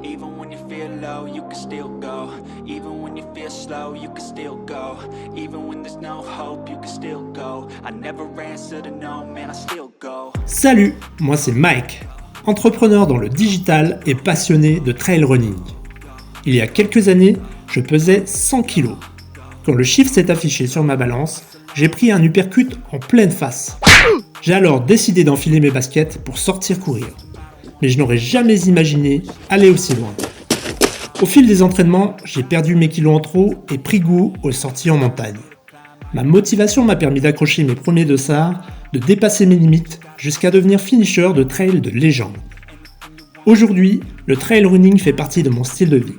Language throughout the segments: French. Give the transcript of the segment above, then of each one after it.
Even when you feel low, you can still go. Even when you feel slow, you can still go. Even when there's no hope, you can still go. I never answer to no, man, I still go. Salut, moi c'est Mike, entrepreneur dans le digital et passionné de trail running. Il y a quelques années, je pesais 100 kg. Quand le chiffre s'est affiché sur ma balance, j'ai pris un uppercut en pleine face. J'ai alors décidé d'enfiler mes baskets pour sortir courir. Mais je n'aurais jamais imaginé aller aussi loin. Au fil des entraînements, j'ai perdu mes kilos en trop et pris goût aux sorties en montagne. Ma motivation m'a permis d'accrocher mes premiers dossards, de dépasser mes limites, jusqu'à devenir finisher de trail de légende. Aujourd'hui, le trail running fait partie de mon style de vie.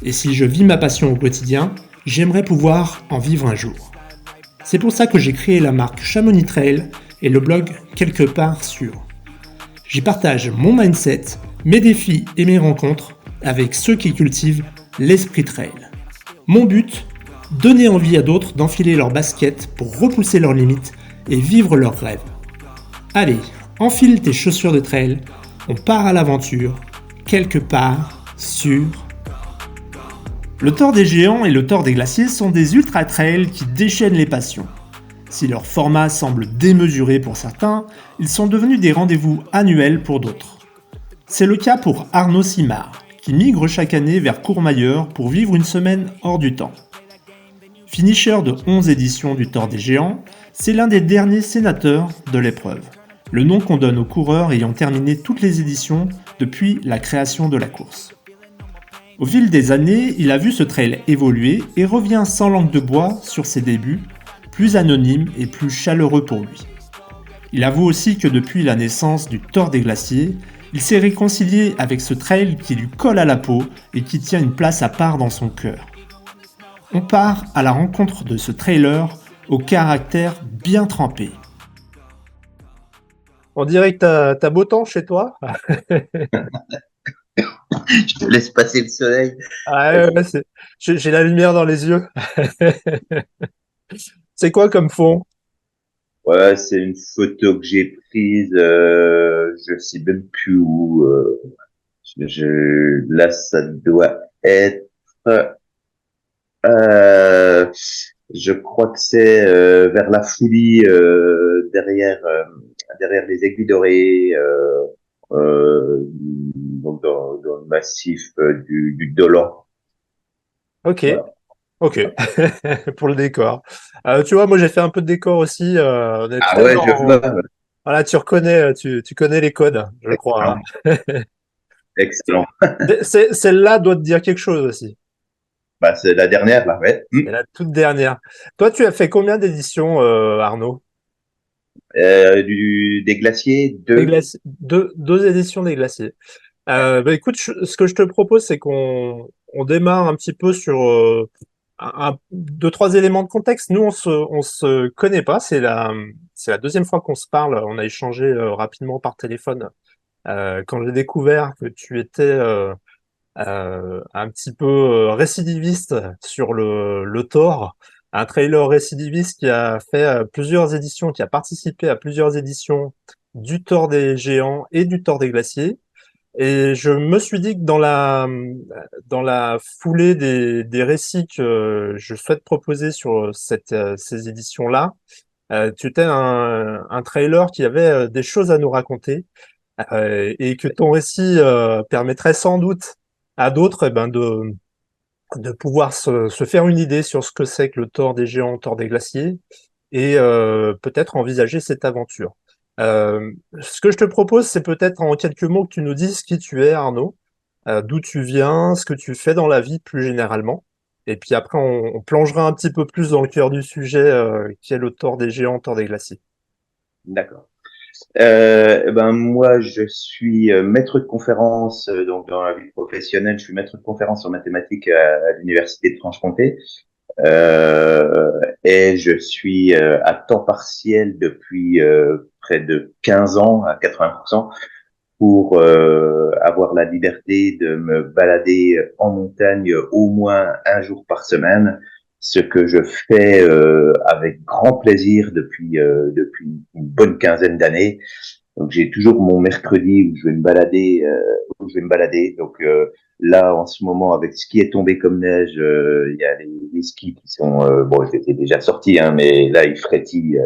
Et si je vis ma passion au quotidien, j'aimerais pouvoir en vivre un jour. C'est pour ça que j'ai créé la marque Chamonix Trail et le blog Quelque part sûr. J'y partage mon mindset, mes défis et mes rencontres avec ceux qui cultivent l'esprit trail. Mon but, donner envie à d'autres d'enfiler leurs baskets pour repousser leurs limites et vivre leurs rêves. Allez, enfile tes chaussures de trail, on part à l'aventure, quelque part sur... Le Thor des Géants et le Thor des Glaciers sont des ultra-trails qui déchaînent les passions. Si leur format semble démesuré pour certains, ils sont devenus des rendez-vous annuels pour d'autres. C'est le cas pour Arnaud Simard, qui migre chaque année vers Courmayeur pour vivre une semaine hors du temps. Finisher de 11 éditions du Thor des Géants, c'est l'un des derniers sénateurs de l'épreuve, le nom qu'on donne aux coureurs ayant terminé toutes les éditions depuis la création de la course. Au fil des années, il a vu ce trail évoluer et revient sans langue de bois sur ses débuts, plus anonyme et plus chaleureux pour lui. Il avoue aussi que depuis la naissance du Thor des Glaciers, il s'est réconcilié avec ce trail qui lui colle à la peau et qui tient une place à part dans son cœur. On part à la rencontre de ce trailer au caractère bien trempé. On dirait que t'as beau temps chez toi. Je te laisse passer le soleil. Ah ouais, j'ai la lumière dans les yeux. C'est quoi comme fond? Ouais, c'est une photo que j'ai prise, je sais même plus où. Là, ça doit être. Euh, je crois que c'est vers la Foulie, derrière les Aiguilles Dorées, donc dans le massif du Dolan. Ok, Voilà. ok. Pour le décor. Tu vois, moi j'ai fait un peu de décor aussi. On est Ah très ouais, je dans... vois. Voilà, tu connais les codes, je crois. Excellent. Celle-là doit te dire quelque chose aussi. Bah, c'est la dernière, là, ouais. C'est la toute dernière. Toi, tu as fait combien d'éditions, Arnaud? Des glaciers, Des deux. deux éditions des glaciers. Bah, écoute, ce que je te propose, c'est qu'on démarre un petit peu sur deux, trois éléments de contexte. Nous, on se connaît pas. C'est la deuxième fois qu'on se parle. On a échangé rapidement par téléphone quand j'ai découvert que tu étais un petit peu récidiviste sur le Thor, un trailer récidiviste qui a fait plusieurs éditions, qui a participé à plusieurs éditions du Thor des Géants et du Thor des Glaciers. Et je me suis dit que dans la foulée des récits que je souhaite proposer sur ces éditions-là, tu étais un trailer qui avait des choses à nous raconter et que ton récit permettrait sans doute à d'autres de pouvoir se faire une idée sur ce que c'est que le Thor des Géants, Thor des Glaciers et peut-être envisager cette aventure. Ce que je te propose, c'est peut-être en quelques mots que tu nous dises qui tu es, Arnaud, d'où tu viens, ce que tu fais dans la vie plus généralement. Et puis après, on plongera un petit peu plus dans le cœur du sujet, qui est le Thor des Géants, Thor des Glaciers. D'accord. Ben moi, je suis maître de conférence, donc dans la vie professionnelle, je suis maître de conférence en mathématiques à l'université de Franche-Comté, et je suis à temps partiel depuis près de 15 ans, à 80%, pour avoir la liberté de me balader en montagne au moins un jour par semaine, ce que je fais avec grand plaisir depuis une bonne quinzaine d'années. Donc j'ai toujours mon mercredi où je vais me balader, Donc là, en ce moment, avec ce qui est tombé comme neige, il y a les skis qui sont bon, ils étaient déjà sortis, hein, mais là ils frétillent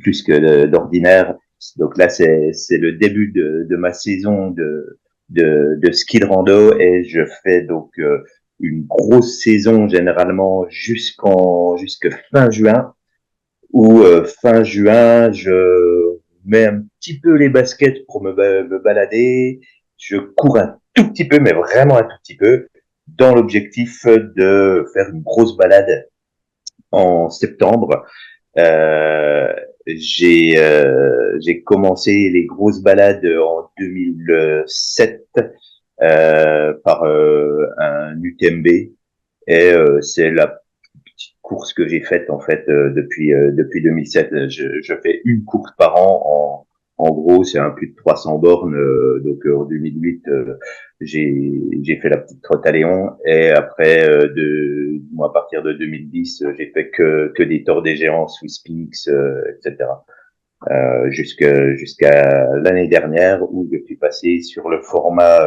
plus que d'ordinaire. Donc là, c'est le début de ma saison de ski de rando et je fais donc une grosse saison généralement jusque fin juin où fin juin, je mets un petit peu les baskets pour me balader. Je cours un tout petit peu, mais vraiment un tout petit peu, dans l'objectif de faire une grosse balade en septembre. Euh, j'ai commencé les grosses balades en 2007 par un UTMB et c'est la petite course que j'ai faite en fait depuis 2007. Je fais une course par an. En gros, c'est un plus de 300 bornes. Donc en 2008, j'ai fait la petite trotte à Léon et après moi à partir de 2010, j'ai fait que des Tours des Géants, Swiss Peaks, etc. Jusqu'à l'année dernière où je suis passé sur le format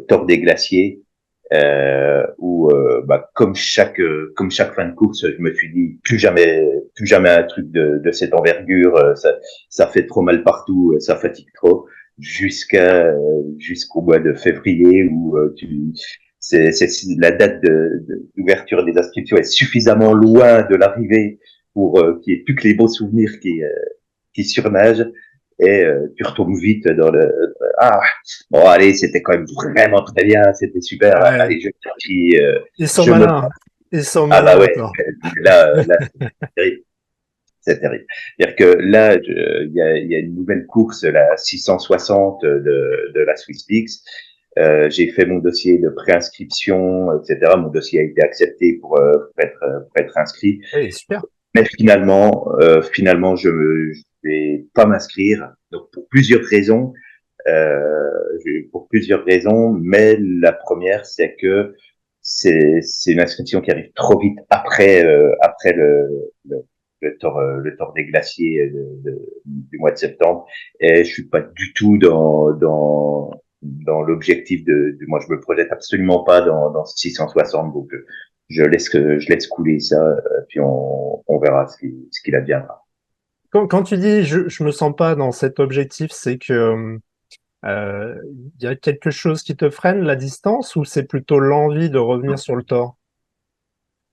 Tour des Glaciers où comme chaque fin de course, je me suis dit plus jamais un truc de cette envergure, ça fait trop mal partout, ça fatigue trop, jusqu'au mois de février où c'est la date d'ouverture des inscriptions est suffisamment loin de l'arrivée pour qu'il n'y ait plus que les beaux souvenirs qui surnagent et tu retombes vite dans le bon allez, c'était quand même vraiment très bien, c'était super, Ouais, allez ils sont je me malins. Ils sont ah bah malins, ouais, attends. là c'est terrible, c'est terrible. C'est-à-dire que là il y a une nouvelle course, la 660 de la Swiss Peaks. J'ai fait mon dossier de préinscription, etc. Mon dossier a été accepté pour être inscrit. Oui, super. Mais finalement, je vais pas m'inscrire. Donc pour plusieurs raisons, mais la première, c'est que c'est une inscription qui arrive trop vite après le, le tour des glaciers du mois de septembre, et je suis pas du tout dans l'objectif moi je me projette absolument pas dans 660, donc je laisse couler ça, puis on verra ce qu'il adviendra. Quand tu dis je me sens pas dans cet objectif, c'est que il y a quelque chose qui te freine, la distance, ou c'est plutôt l'envie de revenir sur le tort?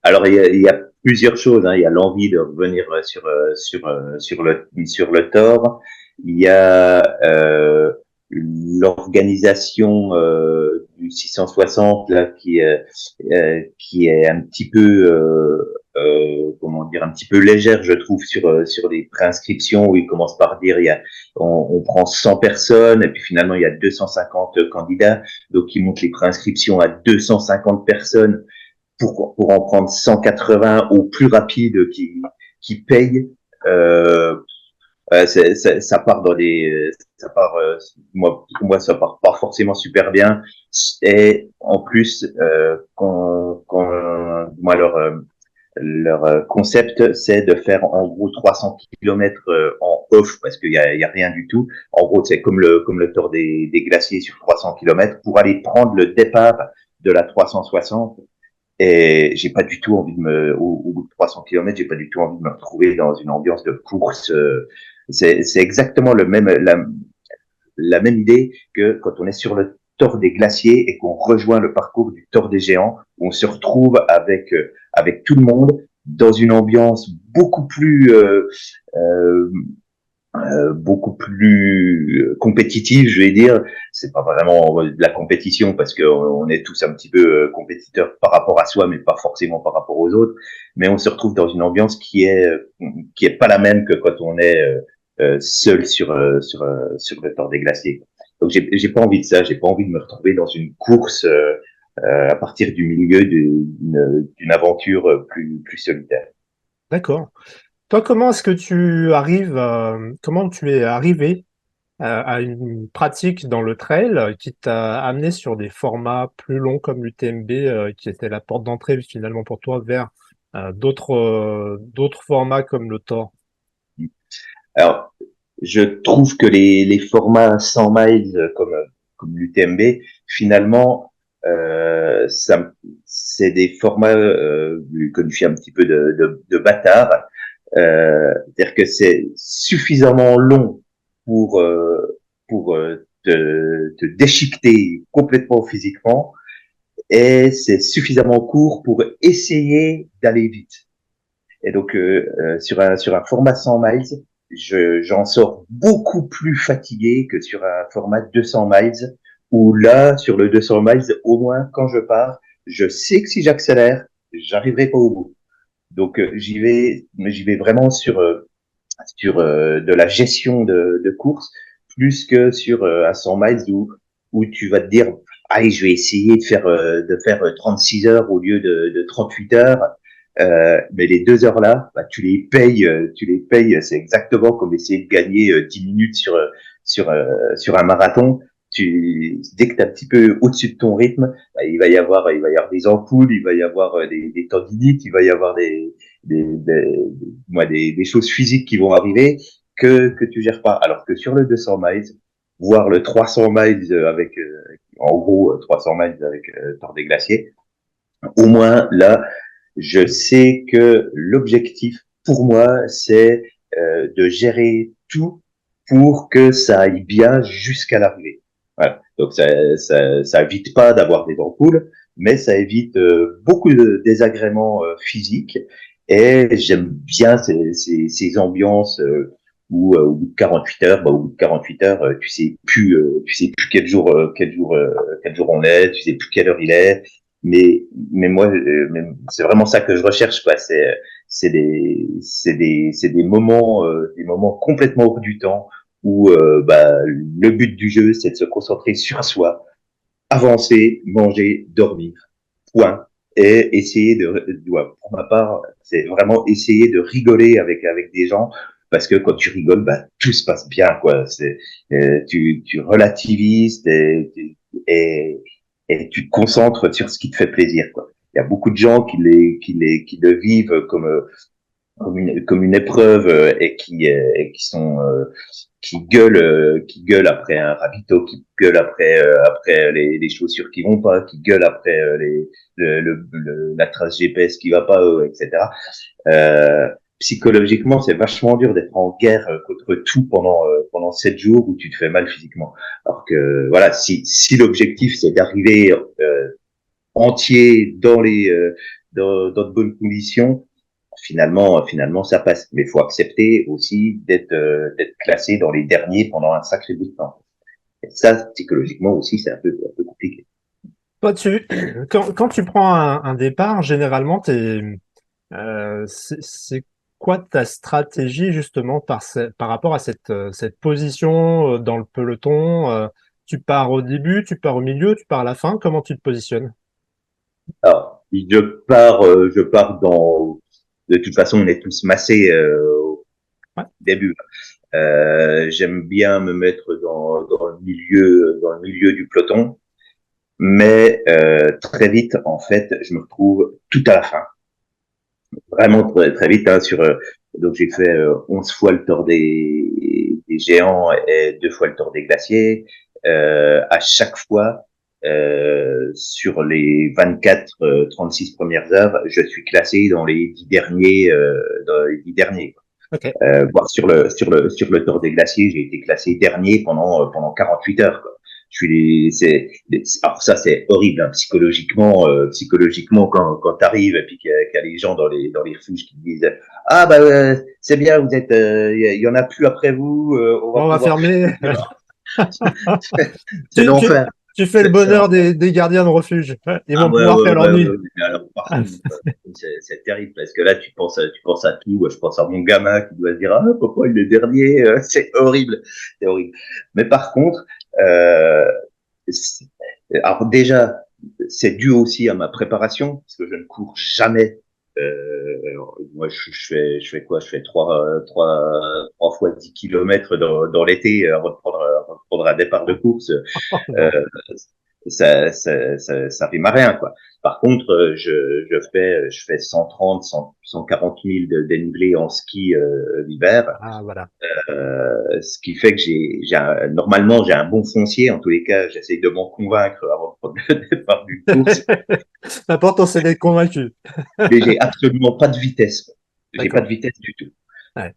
Alors il y a plusieurs choses, hein. Il y a l'envie de revenir sur le tort. Il y a l'organisation du 660 là qui est un petit peu comment dire, un petit peu légère, je trouve, sur les préinscriptions où ils commencent par dire on prend 100 personnes et puis finalement il y a 250 candidats, donc ils montent les préinscriptions à 250 personnes pour en prendre 180 au plus rapide qui paye. Euh, ça part ça part, moi, pour moi, ça part pas forcément super bien. Et en plus, moi, leur concept, c'est de faire en gros 300 kilomètres en off parce qu'il y a rien du tout. En gros, c'est comme le tour des glaciers sur 300 kilomètres pour aller prendre le départ de la 360. Et j'ai pas du tout envie au bout de 300 kilomètres, j'ai pas du tout envie de me retrouver dans une ambiance de course. C'est exactement la même idée que quand on est sur le Tour des Glaciers et qu'on rejoint le parcours du Tour des Géants, où on se retrouve avec tout le monde dans une ambiance euh, beaucoup plus compétitive, je vais dire. C'est pas vraiment de la compétition parce qu'on est tous un petit peu compétiteurs par rapport à soi, mais pas forcément par rapport aux autres. Mais on se retrouve dans une ambiance qui est pas la même que quand on est seul sur le Tour des Glaciers. Donc j'ai pas envie de ça. J'ai pas envie de me retrouver dans une course à partir du milieu d'une aventure plus solitaire. D'accord. Toi, comment est-ce que tu arrives, comment tu es arrivé à une pratique dans le trail qui t'a amené sur des formats plus longs comme l'UTMB, qui était la porte d'entrée finalement pour toi vers d'autres formats comme le Tor? Alors je trouve que les formats 100 miles comme l'UTMB, finalement, ça, c'est des formats que je suis un petit peu de bâtard. C'est-à-dire que c'est suffisamment long pour te déchiqueter complètement physiquement, et c'est suffisamment court pour essayer d'aller vite. Et donc sur un format 100 miles, j'en sors beaucoup plus fatigué que sur un format 200 miles, où là, sur le 200 miles, au moins quand je pars, je sais que si j'accélère, j'arriverai pas au bout. Donc j'y vais vraiment sur de la gestion de course, plus que sur un 100 miles où tu vas te dire, allez, je vais essayer de faire 36 heures au lieu de 38 heures. Mais les 2 heures là, bah, tu les payes. C'est exactement comme essayer de gagner 10 minutes sur un marathon. Dès que tu es un petit peu au-dessus de ton rythme, bah, il va y avoir des ampoules, il va y avoir des tendinites, il va y avoir des choses physiques qui vont arriver que tu gères pas. Alors que sur le 200 miles, voire le 300 miles avec, en gros, 300 miles avec Tour des Glaciers, au moins là, je sais que l'objectif pour moi, c'est de gérer tout pour que ça aille bien jusqu'à l'arrivée. Voilà. Donc ça évite pas d'avoir des ampoules, mais ça évite beaucoup de désagréments physiques. Et j'aime bien ces ambiances où au bout de 48 heures, au bout de 48 heures, tu sais plus quel jour on est, tu sais plus quelle heure il est. Mais moi, c'est vraiment ça que je recherche, quoi. C'est des moments complètement hors du temps où le but du jeu, c'est de se concentrer sur soi, avancer, manger, dormir, point. Et essayer pour ma part, c'est vraiment essayer de rigoler avec des gens, parce que quand tu rigoles, tout se passe bien, quoi. Tu relativises et, et tu te concentres sur ce qui te fait plaisir, quoi. Il y a beaucoup de gens qui le vivent comme une épreuve qui gueulent après un ravito, qui gueulent après les chaussures qui vont pas, qui gueulent après la trace GPS qui va pas, etc. Psychologiquement, c'est vachement dur d'être en guerre contre tout pendant 7 jours où tu te fais mal physiquement. Alors que voilà, si l'objectif c'est d'arriver entier dans de bonnes conditions, finalement ça passe. Mais il faut accepter aussi d'être classé dans les derniers pendant un sacré bout de temps. Et ça, psychologiquement aussi, c'est un peu compliqué. Toi, quand tu prends un départ, généralement, c'est quoi ta stratégie justement par rapport à cette position dans le peloton? Tu pars au début, tu pars au milieu, tu pars à la fin, comment tu te positionnes? Alors, je pars de toute façon, on est tous massés au Ouais. début. J'aime bien me mettre dans le milieu du peloton, mais très vite, en fait, je me retrouve tout à la fin. Vraiment très, très vite, hein, donc j'ai fait 11 fois le tour des géants et 2 fois le tour des glaciers. À chaque fois, sur les 24, 36 premières heures, je suis classé dans les 10 derniers, dans les 10 derniers. Ok. Voire sur le tour des glaciers, j'ai été classé dernier pendant 48 heures, quoi. Alors ça, c'est horrible, hein, psychologiquement, quand t'arrives et puis qu'il y a les gens dans les refuges qui disent, ah, c'est bien, il y en a plus après vous, on va On va pouvoir, fermer. c'est Tu, tu, l'enfer. tu fais le C'est bonheur des gardiens de refuge. Ils Ah vont pouvoir faire leur nuit. ouais. Alors par contre, c'est terrible parce que là tu penses à tout. Je pense à mon gamin qui doit se dire, ah, papa il est dernier, c'est horrible, c'est horrible. Mais par contre, euh, c'est- alors déjà c'est dû aussi à ma préparation parce que je ne cours jamais. Moi je fais quoi? Je fais trois fois 10 kilomètres dans l'été avant de prendre un départ de course. Euh, ça rime à rien, quoi. Par contre, je fais 130, 140 000 de dénivelé en ski l'hiver, Ah, voilà. ce qui fait que normalement j'ai un bon foncier. En tous les cas, j'essaye de m'en convaincre avant de prendre le départ d'une course, L'important, c'est d'être convaincu. mais j'ai absolument pas de vitesse. J'ai pas de D'accord. vitesse du tout. Ouais.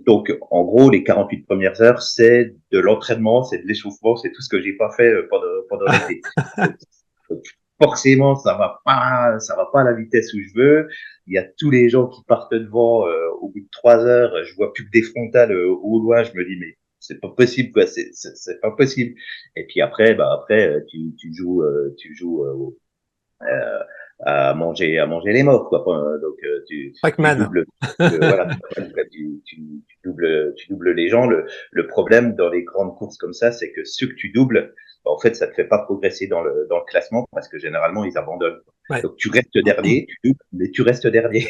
Donc, en gros, les 48 premières heures, c'est de l'entraînement, c'est de l'échauffement, c'est tout ce que j'ai pas fait pendant l'été. Donc, forcément, ça va pas à la vitesse où je veux. Il y a tous les gens qui partent devant. Au bout de 3 heures, je vois plus que des frontales au loin. Je me dis, mais c'est pas possible, quoi. C'est pas possible. Et puis après, tu joues à manger les morts, quoi. Donc tu Pac-Man. doubles, voilà, tu doubles les gens. Le problème dans les grandes courses comme ça, c'est que ceux que tu doubles, en fait, ça te fait pas progresser dans le classement parce que généralement ils abandonnent. Ouais. Donc tu restes dernier, tu doubles, mais tu restes dernier.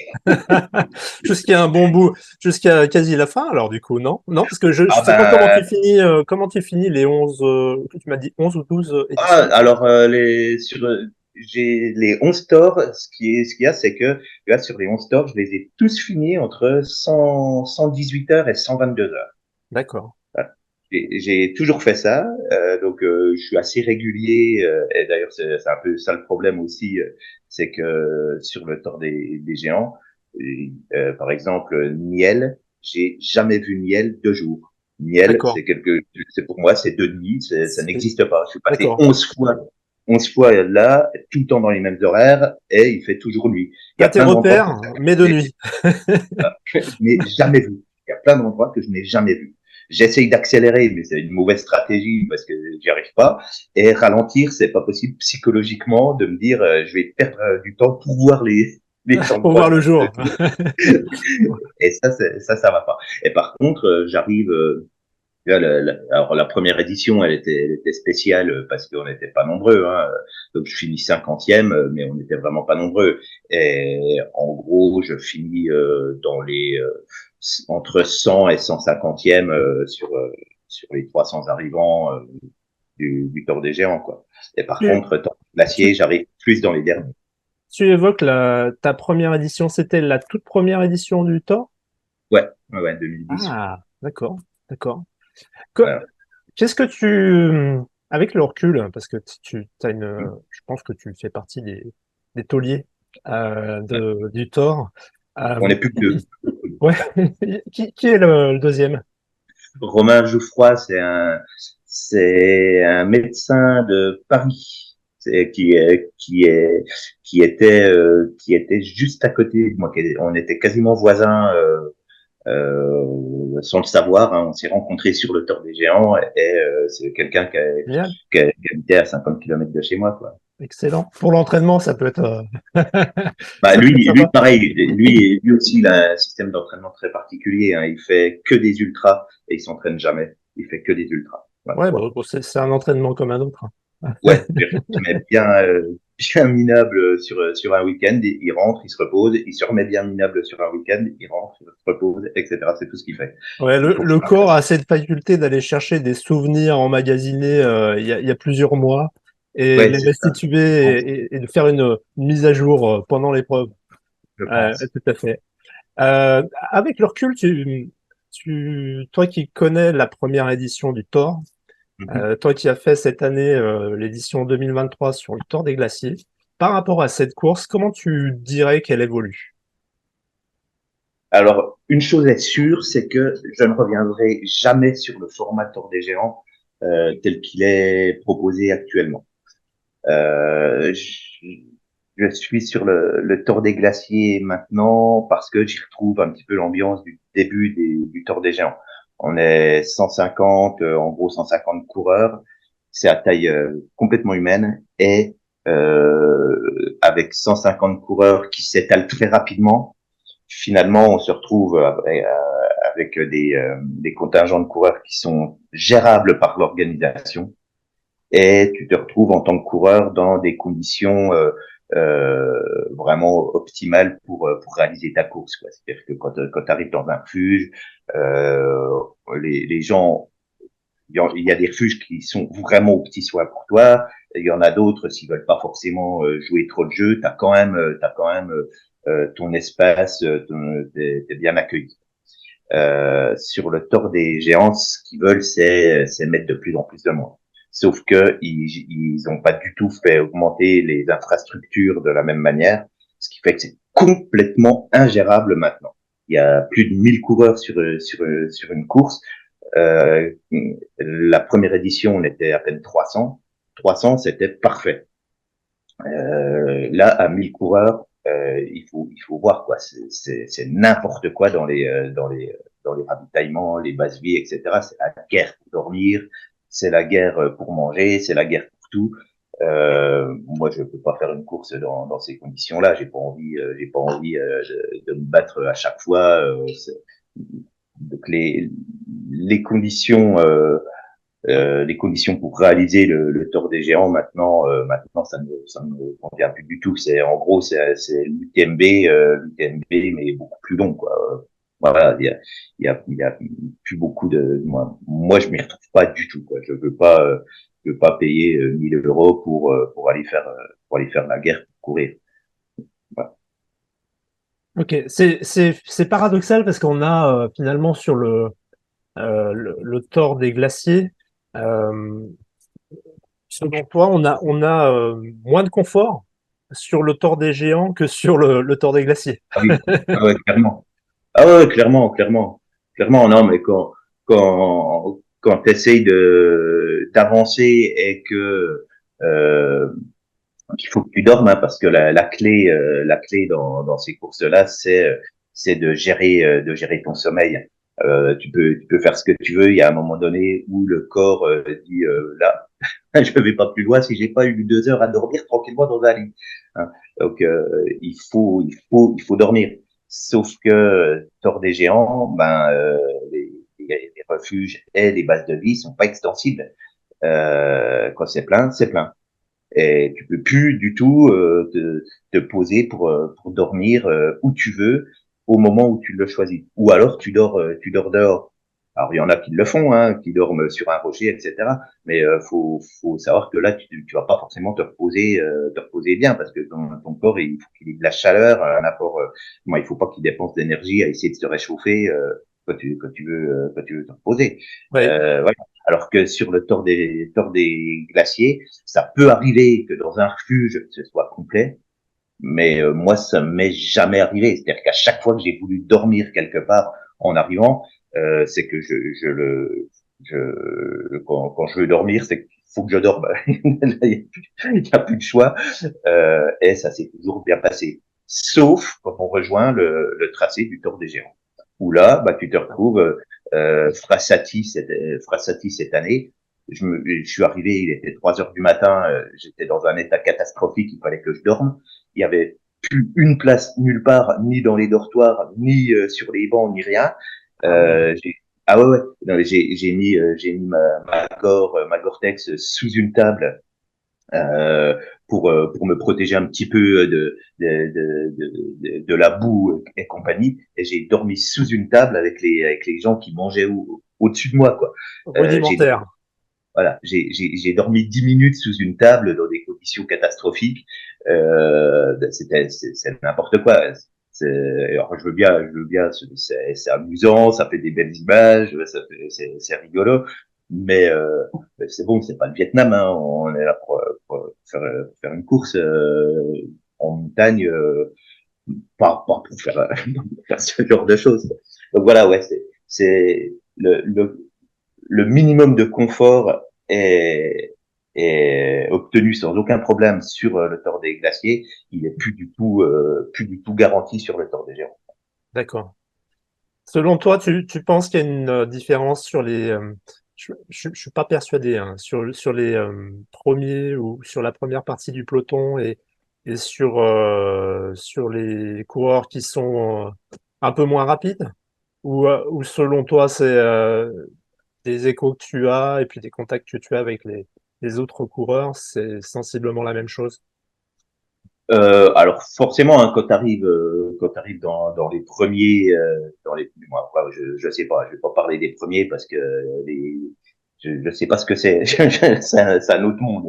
Jusqu'à un bon bout, jusqu'à quasi la fin, alors du coup, non? Non, parce que je Ah sais pas ben, comment tu finis les 11, tu m'as dit 11 ou 12 éditions? alors j'ai les 11 stores. Ce qu'il y a, c'est que là sur les 11 stores, je les ai tous finis entre 118 heures et 122 heures. D'accord. Voilà. J'ai toujours fait ça, donc je suis assez régulier. Et d'ailleurs, c'est un peu ça le problème aussi, c'est que sur le Tour des Géants, par exemple, Niel, j'ai jamais vu Niel 2 jours. Niel, D'accord. c'est pour moi, c'est 2 nuits, ça C'est n'existe pas. Je suis passé d'accord. 11 fois là, tout le temps dans les mêmes horaires, et il fait toujours nuit. Il y Tu a tes plein d'endroits repères, mais de nuit. que je n'ai jamais vu. Il y a plein d'endroits que je n'ai jamais vu. J'essaye d'accélérer, mais c'est une mauvaise stratégie parce que j'y arrive pas. Et ralentir, c'est pas possible psychologiquement de me dire je vais perdre du temps pour voir les Pour voir endroits. le jour. Et ça va pas. Et par contre, j'arrive. Là, alors la première édition, elle était spéciale parce qu'on n'était pas nombreux. Hein. Donc je finis 50e, mais on n'était vraiment pas nombreux. Et en gros, je finis dans les entre 100 et 150e sur les 300 arrivants du Tour des Géants, quoi. Et par Tu, contre, Tour Glacier, tu, j'arrive plus dans les derniers. tu évoques ta première édition, c'était la toute première édition du Thor? Ouais, 2010. Ah, d'accord, d'accord. Que- Voilà. Qu'est-ce que tu, avec le recul, parce que t'as je pense que tu fais partie des tauliers du Thor. On Euh, n'est plus que deux. ouais. Qui est le deuxième? Romain Jouffroy, c'est un médecin de Paris qui était juste à côté de moi. On était quasiment voisins sans le savoir. Hein. On s'est rencontrés sur le Tour des Géants et c'est quelqu'un Génial, qui habitait à 50 kilomètres de chez moi, quoi. excellent. Pour l'entraînement, ça peut être, Bah ça peut être lui sympa. pareil, lui aussi il a un système d'entraînement très particulier. Hein. Il fait que des ultras et il s'entraîne jamais. Il fait que des ultras. Voilà. Ouais, bon, c'est un entraînement comme un autre. Ouais, il se met bien minable sur un week-end, il rentre, il se repose, il se remet bien minable sur un week-end, il rentre, il se repose, etc. C'est tout ce qu'il fait. Ouais, Il faut que le ça corps a cette faculté d'aller chercher des souvenirs emmagasinés il y a plusieurs mois et ouais, les c'est ça, restituer et de faire une mise à jour pendant l'épreuve. je pense. Tout à fait. Avec le recul, toi qui connais la première édition du Thor, Mhm. toi qui as fait cette année l'édition 2023 sur le Tour des Glaciers, par rapport à cette course, comment tu dirais qu'elle évolue? Alors, une chose est sûre, c'est que je ne reviendrai jamais sur le format Tour des Géants tel qu'il est proposé actuellement. Euh, je, je suis sur le Tour des Glaciers maintenant parce que j'y retrouve un petit peu l'ambiance du début du Tour des Géants. On est 150, en gros 150 coureurs. C'est à taille complètement humaine et avec 150 coureurs qui s'étalent très rapidement, finalement on se retrouve avec des contingents de coureurs qui sont gérables par l'organisation et tu te retrouves en tant que coureur dans des conditions vraiment optimales pour réaliser ta course, quoi. C'est-à-dire que quand tu arrives dans un refuge, euh, les gens, il y a des refuges qui sont vraiment aux petits soins pour toi. Il y en a d'autres, s'ils veulent pas forcément jouer trop de jeux, t'as quand même ton espace, t'es bien accueilli. Sur le tort des géants, ce qu'ils veulent, c'est mettre de plus en plus de monde. Sauf que ils ont pas du tout fait augmenter les infrastructures de la même manière, ce qui fait que c'est complètement ingérable maintenant. Il y a plus de 1000 coureurs sur une course. La première édition, on était à peine 300. 300, c'était parfait. Là, à 1000 coureurs, il faut voir quoi. C'est n'importe quoi dans les ravitaillements, les bases vie, etc. C'est la guerre pour dormir, c'est la guerre pour manger, c'est la guerre pour tout. Moi, je peux pas faire une course dans ces conditions-là. J'ai pas envie de me battre à chaque fois. Donc les conditions pour réaliser le Tour des Géants maintenant ça ne me convient plus du tout. C'est en gros c'est l'UTMB mais beaucoup plus long quoi. Voilà, il y a plus beaucoup de moi je m'y retrouve pas du tout quoi. Je veux pas payer 1000 euros pour aller faire la guerre pour courir. Voilà. Ok, c'est paradoxal parce qu'on a finalement sur le tort des glaciers, euh, selon toi, on a moins de confort sur le tort des géants que sur le tort des glaciers. Ah oui, ah ouais, clairement. Ah ouais, clairement, non, mais quand t'essayes d'avancer et que qu'il faut que tu dormes, hein, parce que la clé dans ces courses-là, c'est de gérer ton sommeil. Tu peux faire ce que tu veux. Il y a un moment donné où le corps dit là, je ne vais pas plus loin si j'ai pas eu 2 heures à dormir tranquillement dans un lit. Hein. Donc il faut dormir. Sauf que tort des géants, les refuges et les bases de vie sont pas extensibles. Quand c'est plein, c'est plein. Et tu peux plus du tout te poser pour dormir où tu veux au moment où tu le choisis. Ou alors tu dors dehors. Alors il y en a qui le font, hein, qui dorment sur un rocher, etc. Mais faut savoir que là tu vas pas forcément te reposer bien parce que ton corps il faut qu'il ait de la chaleur, un apport. Moi il faut pas qu'il dépense d'énergie à essayer de se réchauffer quand tu veux te reposer. Ouais. Voilà. Alors que sur le tort des glaciers, ça peut arriver que dans un refuge, ce soit complet, mais moi, ça m'est jamais arrivé. C'est-à-dire qu'à chaque fois que j'ai voulu dormir quelque part en arrivant, c'est que quand je veux dormir, c'est qu'il faut que je dorme. Il n'y a plus de choix. Et ça s'est toujours bien passé. Sauf quand on rejoint le tracé du Tour des Géants. Où là, tu te retrouves Frassati cette année. Je suis arrivé, il était 3 heures du matin, j'étais dans un état catastrophique, il fallait que je dorme. Il y avait plus une place nulle part, ni dans les dortoirs, ni sur les bancs, ni rien. J'ai ah ouais ouais, non, mais j'ai mis ma Gore-Tex sous une table pour me protéger un petit peu de la boue et compagnie. Et j'ai dormi sous une table avec les gens qui mangeaient au-dessus de moi, quoi. J'ai Rudimentaire. voilà, j'ai dormi 10 minutes sous une table dans des conditions catastrophiques. C'est n'importe quoi. Alors je veux bien, c'est amusant, ça fait des belles images, c'est rigolo, mais c'est bon, c'est pas le Vietnam, hein, on est là pour faire une course en montagne, pas pour faire ce genre de choses. Donc voilà, ouais, c'est le minimum de confort est obtenu sans aucun problème sur le Tour des Glaciers. Il est plus du tout garanti sur le Tour des Géants. D'accord. Selon toi, tu penses qu'il y a une différence sur les... je suis pas persuadé, hein, sur les premiers ou sur la première partie du peloton et sur les coureurs qui sont un peu moins rapides? Ou selon toi, c'est des échos que tu as et puis des contacts que tu as avec les autres coureurs, c'est sensiblement la même chose? Alors forcément, hein, quand t'arrives dans les premiers, moi, je sais pas, je vais pas parler des premiers parce que je sais pas ce que c'est. C'est un autre monde.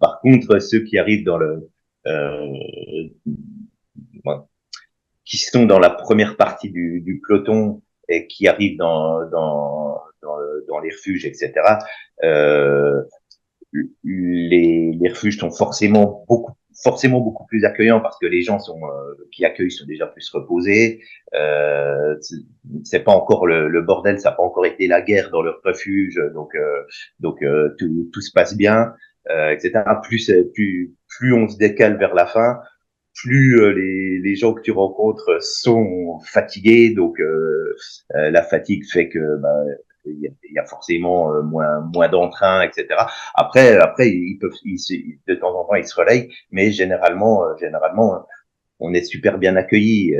Par contre, ceux qui arrivent dans le, ouais, qui sont dans la première partie du peloton et qui arrivent dans les refuges, etc. Euh, les refuges sont forcément beaucoup plus accueillants parce que les gens qui accueillent sont déjà plus reposés. C'est pas encore le bordel, ça n'a pas encore été la guerre dans leur refuge, donc tout se passe bien, etc. Plus on se décale vers la fin, plus les gens que tu rencontres sont fatigués, donc la fatigue fait que il y a forcément moins d'entrain, etc. Après de temps en temps ils se relayent, mais généralement on est super bien accueillis.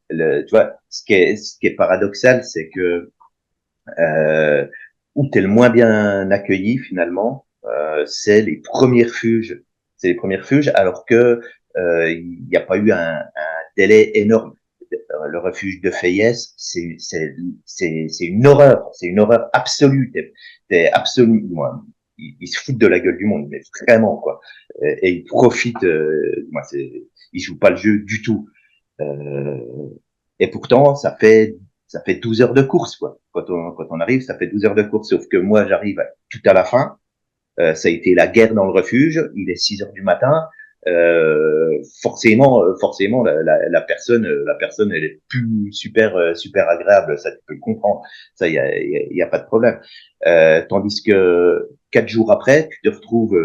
Tu vois, ce qui est paradoxal, c'est que où t'es le moins bien accueilli finalement, c'est les premiers refuges, alors que il n'y a pas eu un délai énorme. Le refuge de Fayès, c'est une horreur absolue. T'es absolu, moi, ils se foutent de la gueule du monde, mais vraiment quoi. Et ils profitent, ils jouent pas le jeu du tout. Euh, et pourtant, ça fait 12 heures de course, quoi. Quand on arrive, ça fait 12 heures de course. Sauf que moi, j'arrive tout à la fin. Ça a été la guerre dans le refuge. Il est 6 heures du matin. Forcément, la personne, elle est plus super agréable. Ça, tu peux le comprendre. Ça, il y a pas de problème. Tandis que 4 jours après, tu te retrouves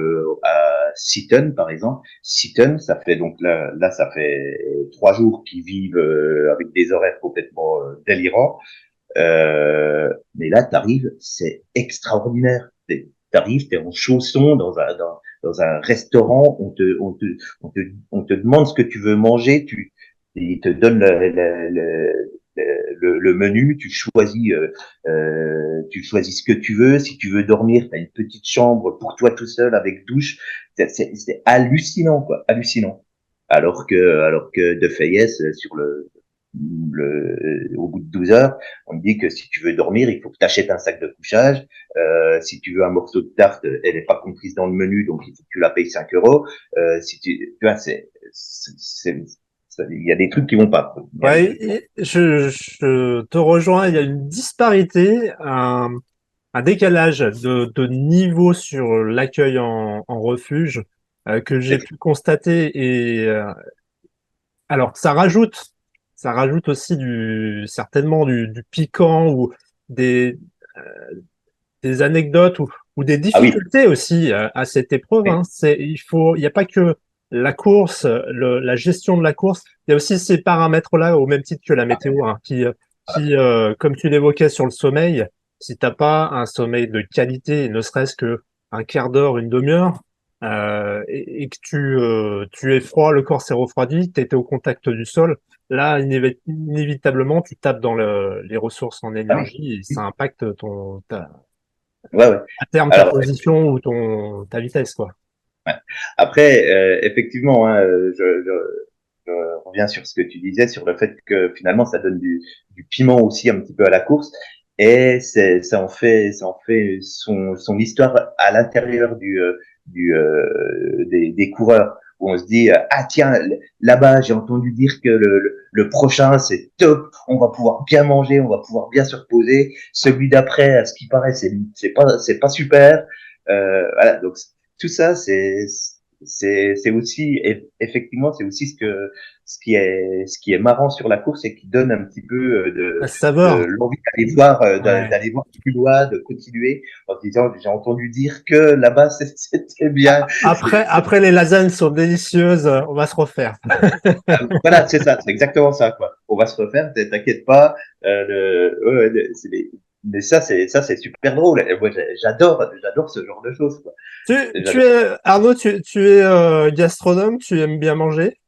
à Seaton, par exemple. Seaton, ça fait donc là, ça fait 3 jours qu'ils vivent avec des horaires complètement délirants. Mais là, t'arrives, c'est extraordinaire. T'arrives, t'es en chaussons dans un restaurant, on te demande ce que tu veux manger, ils te donnent le menu, tu choisis ce que tu veux. Si tu veux dormir, t'as une petite chambre pour toi tout seul avec douche. C'est hallucinant, quoi, hallucinant. Alors que De Fayès, au bout de 12 heures, on me dit que si tu veux dormir, il faut que tu achètes un sac de couchage. Si tu veux un morceau de tarte, elle n'est pas comprise dans le menu, donc il faut que tu la payes 5 euros. Si tu vois, il y a des trucs qui vont pas. Il y a des Ouais, trucs qui vont. je te rejoins. Il y a une disparité, un décalage de niveau sur l'accueil en refuge que j'ai pu constater. Et alors, ça rajoute aussi certainement du piquant ou des, des anecdotes ou des Ah oui, difficultés aussi à cette épreuve. oui. Hein. Il n'y a pas que la course, la gestion de la course. Il y a aussi ces paramètres-là, au même titre que la météo, hein, comme tu l'évoquais sur le sommeil, si t'as pas un sommeil de qualité, ne serait-ce que un quart d'heure, une demi-heure, et que tu es froid, le corps s'est refroidi, tu étais au contact du sol, là, inévitablement, tu tapes dans les ressources en Ah oui. énergie et ça impacte Ouais, ouais. à terme ta Alors, position ou ta vitesse, quoi. ouais. Après, effectivement, hein, je reviens sur ce que tu disais, sur le fait que finalement, ça donne du piment aussi un petit peu à la course. Et ça en fait son histoire à l'intérieur des coureurs, où on se dit, ah tiens, là-bas, j'ai entendu dire que le prochain, c'est top, on va pouvoir bien manger, on va pouvoir bien se reposer. Celui d'après, à ce qui paraît, c'est pas super. Voilà, donc tout ça, c'est aussi effectivement c'est aussi ce qui est marrant sur la course et qui donne un petit peu La de saveur. l'envie Ouais. d'aller voir plus loin, de continuer en se disant j'ai entendu dire que là-bas c'était bien. Après, les lasagnes sont délicieuses, on va se refaire. Voilà, c'est ça, c'est exactement ça quoi. On va se refaire, t'inquiète pas. Mais ça c'est super drôle. Et moi j'adore ce genre de choses quoi. J'adore. Arnaud, tu es gastronome, tu aimes bien manger.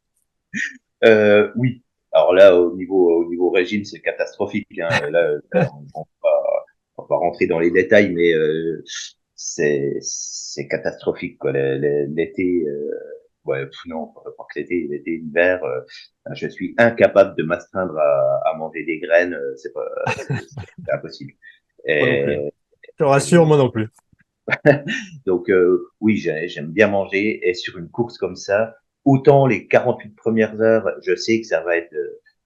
Oui. Alors là, au niveau régime, c'est catastrophique. Hein. Là, on va pas rentrer dans les détails, mais c'est catastrophique. Quoi. L'été, non, pas que l'été, l'hiver, je suis incapable de m'astreindre à manger des graines, c'est impossible. Moi non plus. Et, Je te rassure, moi non plus. donc oui, j'aime bien manger et sur une course comme ça, autant les 48 premières heures, je sais que ça va être,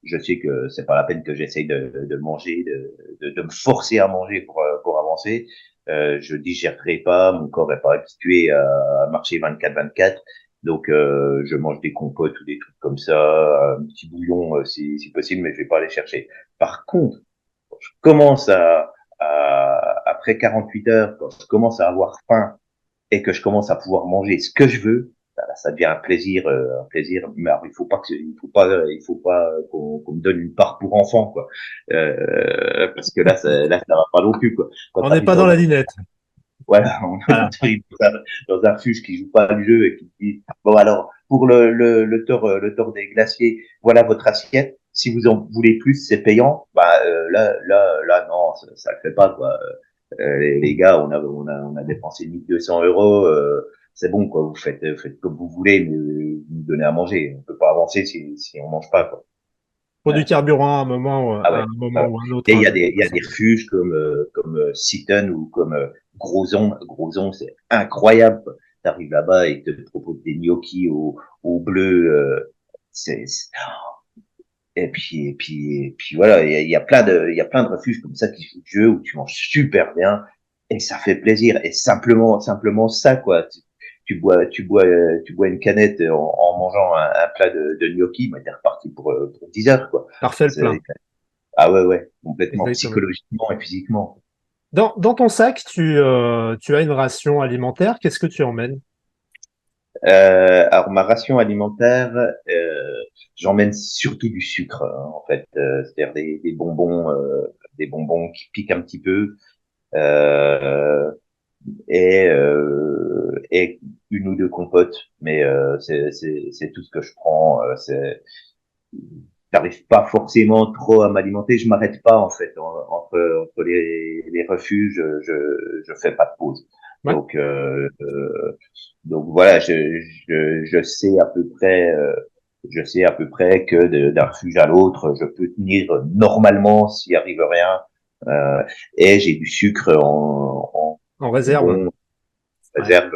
je sais que c'est pas la peine que j'essaye de manger, de me forcer à manger pour avancer. Je digérerai pas, mon corps est pas habitué à marcher 24/24, donc je mange des compotes ou des trucs comme ça, un petit bouillon si possible, mais je vais pas aller chercher. Par contre, quand je commence après 48 heures, quand je commence à avoir faim et que je commence à pouvoir manger ce que je veux, là, ça devient un plaisir. Mais alors, il faut pas qu'on me donne une part pour enfant, quoi. Parce que là, ça va pas non plus, quoi. Quand On tu n'est arrives pas dans la dinette. voilà, Voilà. t'arrives dans un refuge qui joue pas le jeu et qui te dit, bon alors, pour le tour des glaciers, voilà votre assiette. Si vous en voulez plus, c'est payant. Bah là, non, ça le fait pas, quoi. Les gars, on a dépensé 1 200 euros. C'est bon, quoi. Faites comme vous voulez, mais vous nous donnez à manger. On peut pas avancer si on mange pas, quoi. Pour du Ouais. carburant Ah à ouais. un Ah moment ouais. ou un autre. Et il y a des refuges comme Seaton ou comme Grozon. Grozon, c'est incroyable, quoi. T'arrives là-bas et ils te proposent des gnocchis au bleu. C'est et puis voilà, il y a plein de refuges comme ça qui jouent le jeu où tu manges super bien et ça fait plaisir. Et simplement ça, quoi. Tu bois une canette en mangeant un plat de gnocchi, mais t'es reparti pour 10 heures, quoi. Parfait le plein. C'est- Ah ouais, ouais, complètement, Exactement. psychologiquement et physiquement. Dans ton sac, tu as une ration alimentaire. Qu'est-ce que tu emmènes? Alors ma ration alimentaire, j'emmène surtout du sucre, hein, en fait, c'est-à-dire des bonbons qui piquent un petit peu. Euh, et une ou deux compotes, mais c'est tout ce que je prends. J'arrive pas forcément trop à m'alimenter. Je m'arrête pas en fait entre les refuges. Je fais pas de pause. Ouais. Donc voilà, je sais à peu près. Je sais à peu près que d'un refuge à l'autre, je peux tenir normalement s'il arrive rien. Euh, et j'ai du sucre en En réserve. bonbons Ouais. réserve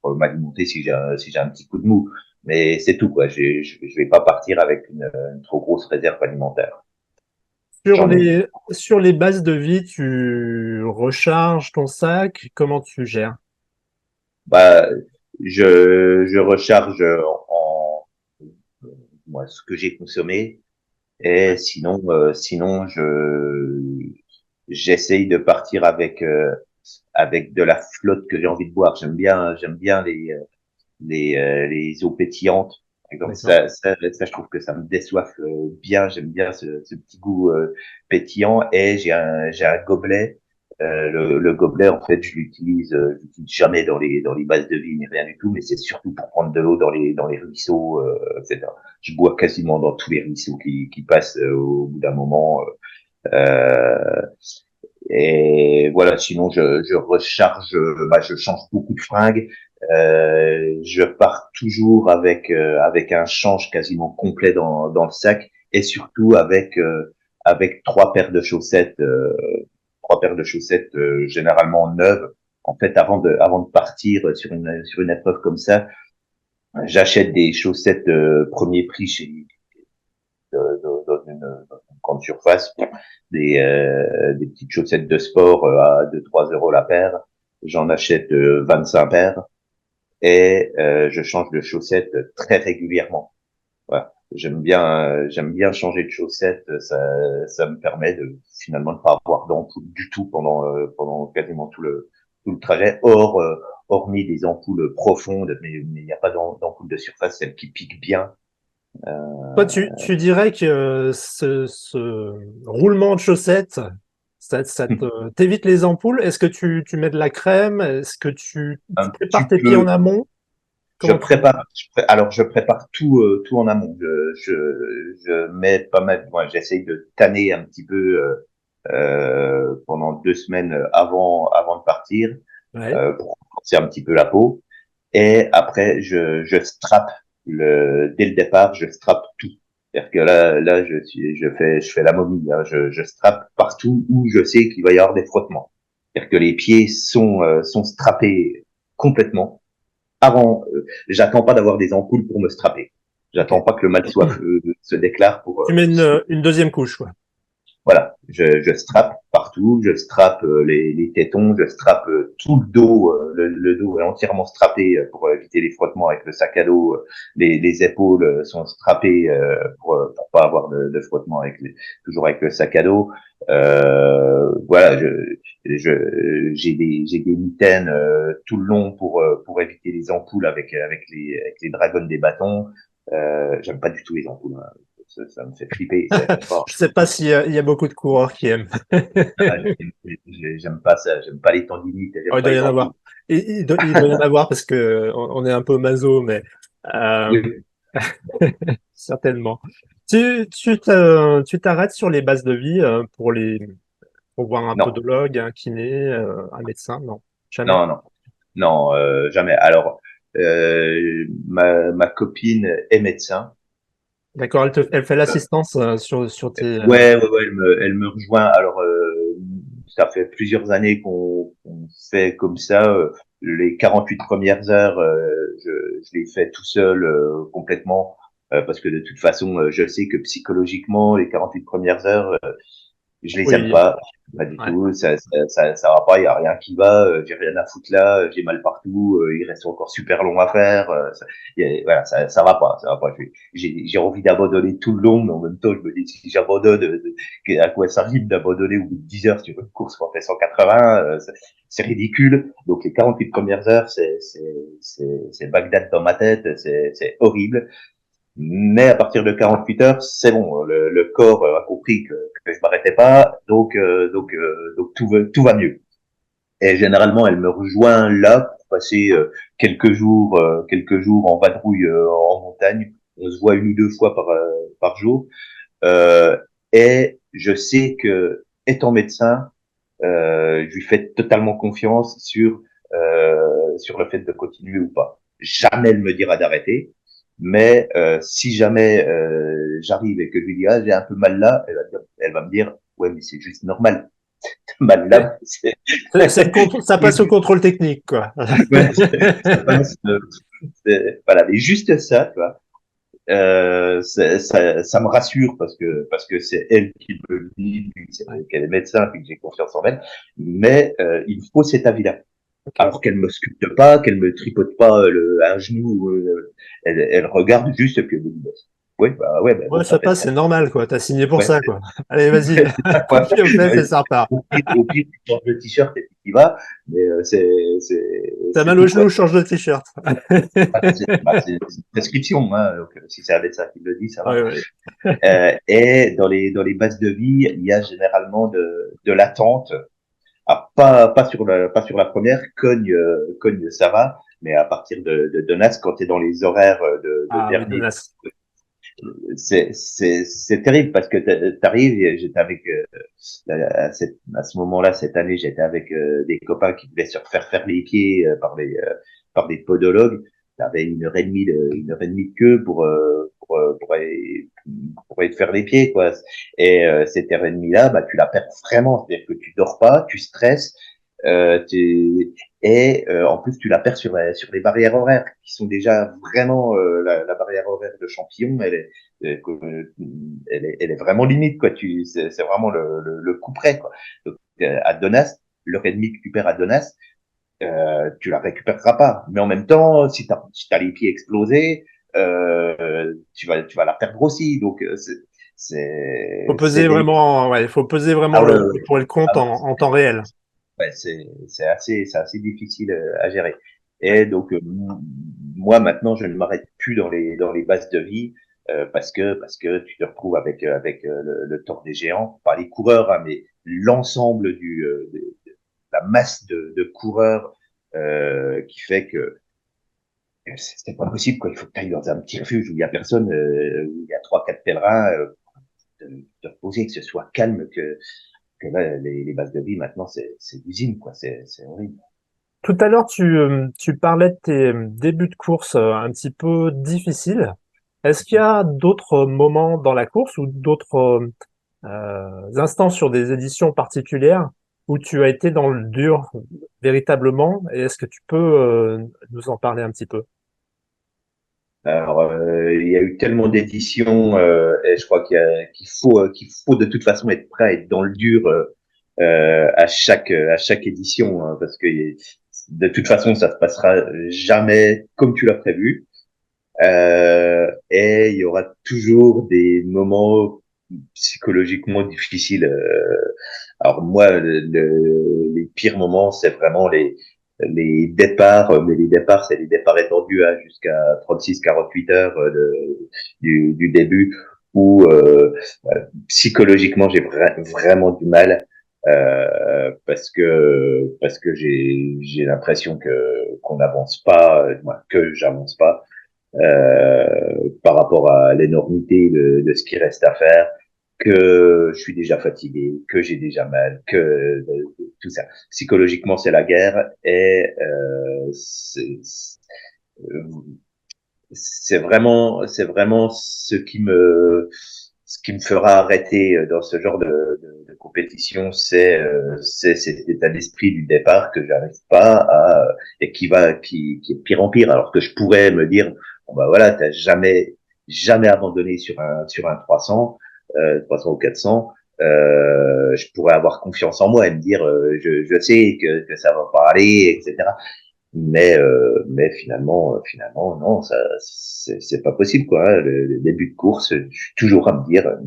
pour m'alimenter si j'ai un petit coup de mou. Mais c'est tout, quoi. Je vais pas partir avec une trop grosse réserve alimentaire. Sur J'en ai. les bases de vie, tu recharges ton sac. Comment tu gères? Bah, je recharge en moi ce que j'ai consommé et Ouais. sinon j'essaye de partir avec de la flotte que j'ai envie de boire. J'aime bien les eaux pétillantes. Par exemple, D'accord. ça, je trouve que ça me déçoive bien. J'aime bien ce petit goût pétillant. Et j'ai un gobelet. Le gobelet, en fait, je l'utilise jamais dans les bases de vie ni rien du tout, mais c'est surtout pour prendre de l'eau dans les ruisseaux, etc. Je bois quasiment dans tous les ruisseaux qui passent au bout d'un moment. Euh, et voilà, sinon je recharge, je change beaucoup de fringues. Je pars toujours avec un change quasiment complet dans le sac et surtout avec trois paires de chaussettes généralement neuves. En fait, avant de partir sur une épreuve comme ça, j'achète des chaussettes premier prix dans une grande surface, des petites chaussettes de sport à 2 3 euros la paire. J'en achète 25 paires et je change de chaussettes très régulièrement. Voilà. J'aime bien changer de chaussettes. Ça me permet de finalement ne pas avoir d'ampoule du tout pendant quasiment tout le trajet. Hormis des ampoules profondes, mais il n'y a pas d'ampoule de surface, celles qui piquent bien. Toi, tu dirais que ce roulement de chaussettes, t'évite les ampoules. Est-ce que tu mets de la crème? Est-ce que tu Un prépares petit tes pieds en peu. amont? Je Comment tu... prépare, alors je prépare tout en amont. Je mets pas mal, moi, j'essaye de tanner un petit peu pendant 2 semaines avant de partir Ouais. pour renforcer un petit peu la peau. Et après, je strappe dès le départ, je strappe tout. C'est-à-dire que là, je fais la momie, hein. Je strappe partout où je sais qu'il va y avoir des frottements. C'est-à-dire que les pieds sont strappés complètement. Avant, j'attends pas d'avoir des ampoules pour me strapper. Ok. J'attends pas que le mal soit se déclare pour. Tu mets une deuxième couche, quoi. Voilà, je strappe partout, je strappe les tétons, je strappe tout le dos, le dos est entièrement strappé pour éviter les frottements avec le sac à dos, les épaules sont strappées pour pas avoir de frottement toujours avec le sac à dos. Voilà, j'ai des mitaines tout le long pour éviter les ampoules avec les dragons des bâtons. J'aime pas du tout les ampoules, hein. Ça me fait flipper, c'est fort. Je sais pas s'il y a beaucoup de coureurs qui aiment. Ah, j'aime pas ça, j'aime pas les tendinites, Oh, j'aime il pas doit y les en avoir. ampoules. Il doit y en avoir parce que on est un peu maso, mais euh, Oui, certainement. Tu t'arrêtes sur les bases de vie pour voir un non, podologue, un kiné, un médecin? Non, jamais. non, non, non, jamais. Alors, ma copine est médecin. D'accord, elle fait l'assistance sur tes. Ouais, elle me rejoint. Alors, ça fait plusieurs années qu'on fait comme ça. Les 48 premières heures, je les fais tout seul complètement. Parce que de toute façon, je sais que psychologiquement, les 48 premières heures, je les aime Oui, pas du ouais. tout. Ça va pas. Il y a rien qui va. J'ai rien à foutre là. J'ai mal partout. Il reste encore super long à faire. Voilà, ça va pas. Ça va pas. J'ai envie d'abandonner tout le long, mais en même temps, je me dis si j'abandonne, à quoi ça rime d'abandonner au bout de 10 heures sur une course qu'on fait 180. C'est ridicule. Donc les 48 premières heures, c'est Bagdad dans ma tête. C'est horrible. Mais à partir de 48 heures, c'est bon. Le corps a compris que je m'arrêtais pas, donc tout va mieux. Et généralement, elle me rejoint là pour passer quelques jours en vadrouille en montagne. On se voit une ou deux fois par jour. Euh, et je sais que, étant médecin, je lui fais totalement confiance sur le fait de continuer ou pas. Jamais elle me dira d'arrêter, mais si jamais j'arrive et que je lui dis ah j'ai un peu mal là, elle va me dire ouais mais c'est juste normal. Mal là, Ça passe au contrôle technique, quoi. ouais, ça passe. Voilà, mais juste ça, tu vois. Ça me rassure parce que c'est elle qui me le dit, puis qu'elle est médecin, puis que j'ai confiance en elle. Mais il faut cet avis-là. Ok. Alors qu'elle me sculpte pas, qu'elle me tripote pas un genou, elle regarde juste que oui, bah ouais, bah Ouais, bon, t'as ça fait passe, ça. c'est normal, quoi. T'as signé pour Ouais, ça, quoi. Allez, vas-y. Coup de pied aux fesses et ça repart. au pire, tu changes le t-shirt et puis tu y vas, mais T'as c'est mal au tout quoi. genou, change de t-shirt. C'est une prescription, hein, donc si c'est un médecin qui le dit, ça va. Ouais, ouais. Et dans les bases de vie, il y a généralement de l'attente. Ah, pas sur la première, Cogne, ça va, mais à partir de Donas, quand tu es dans les horaires de Ah oui, dernier, Donas. c'est terrible parce que t'arrives, et j'étais avec, à ce moment-là, cette année, j'étais avec des copains qui voulaient se refaire faire les pieds par des podologues. T'avais une heure et demie de queue pour aller te faire les pieds, quoi. Et cette heure et demie-là, bah, tu la perds vraiment. C'est-à-dire que tu dors pas, tu stresses, euh, tu, en plus tu la perds sur les barrières horaires qui sont déjà vraiment la barrière horaire de Champillon, elle est vraiment limite, quoi. C'est vraiment le coup près, quoi. Donc, à Donas, l'heure et demie que tu perds à Donas, tu la récupéreras pas. Mais en même temps, si t'as les pieds explosés, tu vas la perdre aussi. Donc, Faut c'est peser délicat. vraiment, ouais, il faut peser vraiment Ah ouais, le ouais, pour le compte ah en temps réel. ouais, c'est assez difficile à gérer. Et donc, moi, maintenant, je ne m'arrête plus dans les bases de vie parce que tu te retrouves avec le tort des géants, pas les coureurs, hein, mais l'ensemble de la masse de coureurs qui fait que c'est pas possible, quoi. Il faut que tu ailles dans un petit refuge où il y a personne, où il y a trois, quatre pèlerins, te reposer, que ce soit calme, que là, les bases de vie, maintenant, c'est l'usine, quoi. C'est horrible. Tout à l'heure, tu parlais de tes débuts de course un petit peu difficiles. Est-ce qu'il y a d'autres moments dans la course ou d'autres instants sur des éditions particulières où tu as été dans le dur véritablement? Et est-ce que tu peux nous en parler un petit peu? Alors, il y a eu tellement d'éditions, et je crois qu'il faut de toute façon être prêt à être dans le dur à chaque édition, hein, parce que de toute façon, ça se passera jamais comme tu l'as prévu. Et il y aura toujours des moments psychologiquement difficiles. Alors moi, les pires moments, c'est vraiment les départs, mais les départs, c'est les départs étendus jusqu'à 36-48 heures du début, où psychologiquement, j'ai vraiment du mal. Parce que j'ai l'impression que qu'on n'avance pas, que j'avance pas par rapport à l'énormité de ce qui reste à faire, que je suis déjà fatigué, que j'ai déjà mal, que tout ça. Psychologiquement, c'est la guerre et c'est vraiment ce qui me fera arrêter dans ce genre de compétition, c'est cet état d'esprit du départ que j'arrive pas à et qui est de pire en pire. Alors que je pourrais me dire bon bah voilà, t'as jamais abandonné sur un 300, 300 ou 400. Je pourrais avoir confiance en moi et me dire je sais que ça va pas aller, etc. Mais finalement non, ça c'est pas possible quoi. Le début de course, je suis toujours à me dire